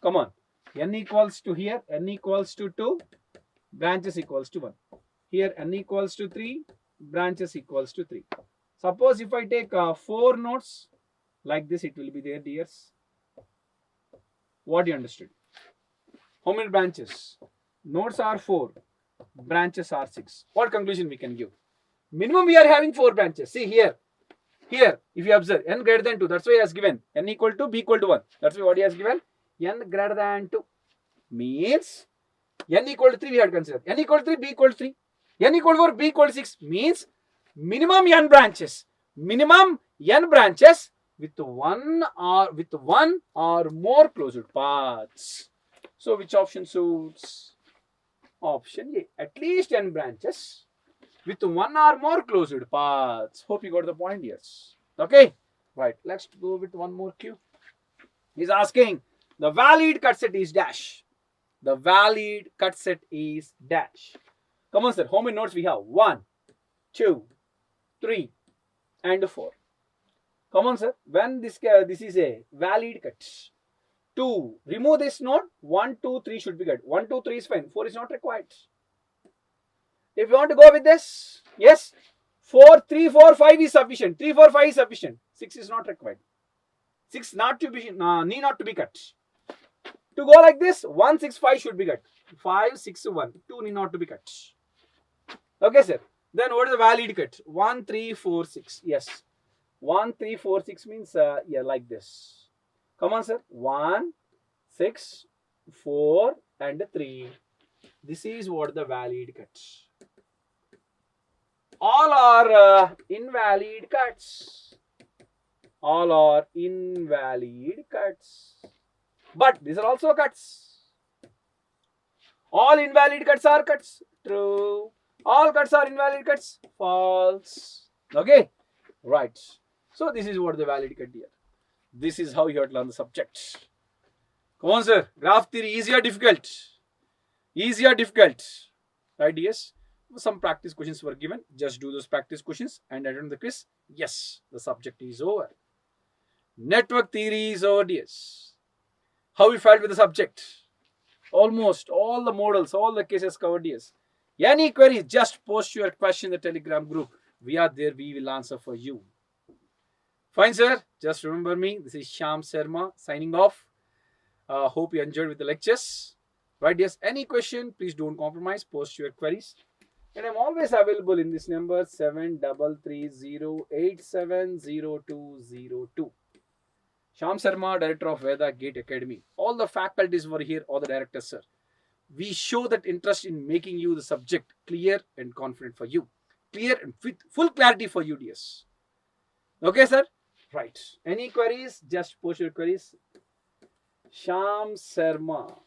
Come on. n equals to here, n equals to 2, branches equals to 1. Here n equals to 3, branches equals to 3. Suppose if I take 4 nodes, like this it will be there, dears. What you understood? How many branches? Nodes are 4, branches are 6. What conclusion we can give? Minimum we are having 4 branches. See here. Here, if you observe, n greater than 2, that's why he has given n equal to b equal to 1. That's why what he has given, n greater than 2. Means n equal to 3 we have considered. N equal to 3, b equal to 3. N equal to 4, b equal to 6 means minimum n branches. Minimum n branches with one or more closed paths. So which option suits? Option A. At least n branches with one or more closed paths. Hope you got the point, yes. Okay, right. Let's go with one more cue. He's asking the valid cut set is dash. The valid cut set is dash. Come on, sir. How many nodes we have? 1, 2, 3, and 4. Come on, sir. When this is a valid cut. 2. Remove this node. 1, 2, 3 should be good. 1, 2, 3 is fine. 4 is not required. If you want to go with this, yes, 4, 3, 4, 5 is sufficient. 3, 4, 5 is sufficient. 6 is not required. 6 not to be need not to be cut. To go like this, 1, 6, 5 should be cut. 5, 6, 1. 2 need not to be cut. Okay, sir. Then what is the valid cut? 1, 3, 4, 6. Yes. 1, 3, 4, 6 means yeah, like this. Come on, sir. 1, 6, 4, and 3. This is what the valid cut. All are invalid cuts. All are invalid cuts. But these are also cuts. All invalid cuts are cuts. True. All cuts are invalid cuts. False. Okay. Right. So this is what the valid cut here. This is how you have to learn the subject. Come on, sir. Graph theory, easy or difficult? Easy or difficult? Right, yes. Some practice questions were given. Just do those practice questions and attend the quiz. Yes, the subject is over. Network theory is over, yes. How we felt with the subject? Almost all the models, all the cases covered, yes. Any queries, just post your question in the Telegram group. We are there, we will answer for you. Fine, sir. Just remember me. This is Shyam Sharma signing off. Hope you enjoyed with the lectures. Right, yes. Any question, please don't compromise. Post your queries. And I'm always available in this number 7330870202. Shyam Sharma, Director of Veda Gate Academy. All the faculties were here, all the directors, sir. We show that interest in making you the subject clear and confident for you. Clear and with full clarity for you, dears. Okay, sir? Right. Any queries? Just post your queries. Shyam Sharma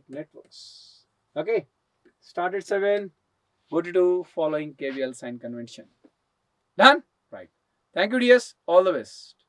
@networks. Okay. Start at 7. Go to 2 following KVL sign convention. Done? Right. Thank you, dears. All the best.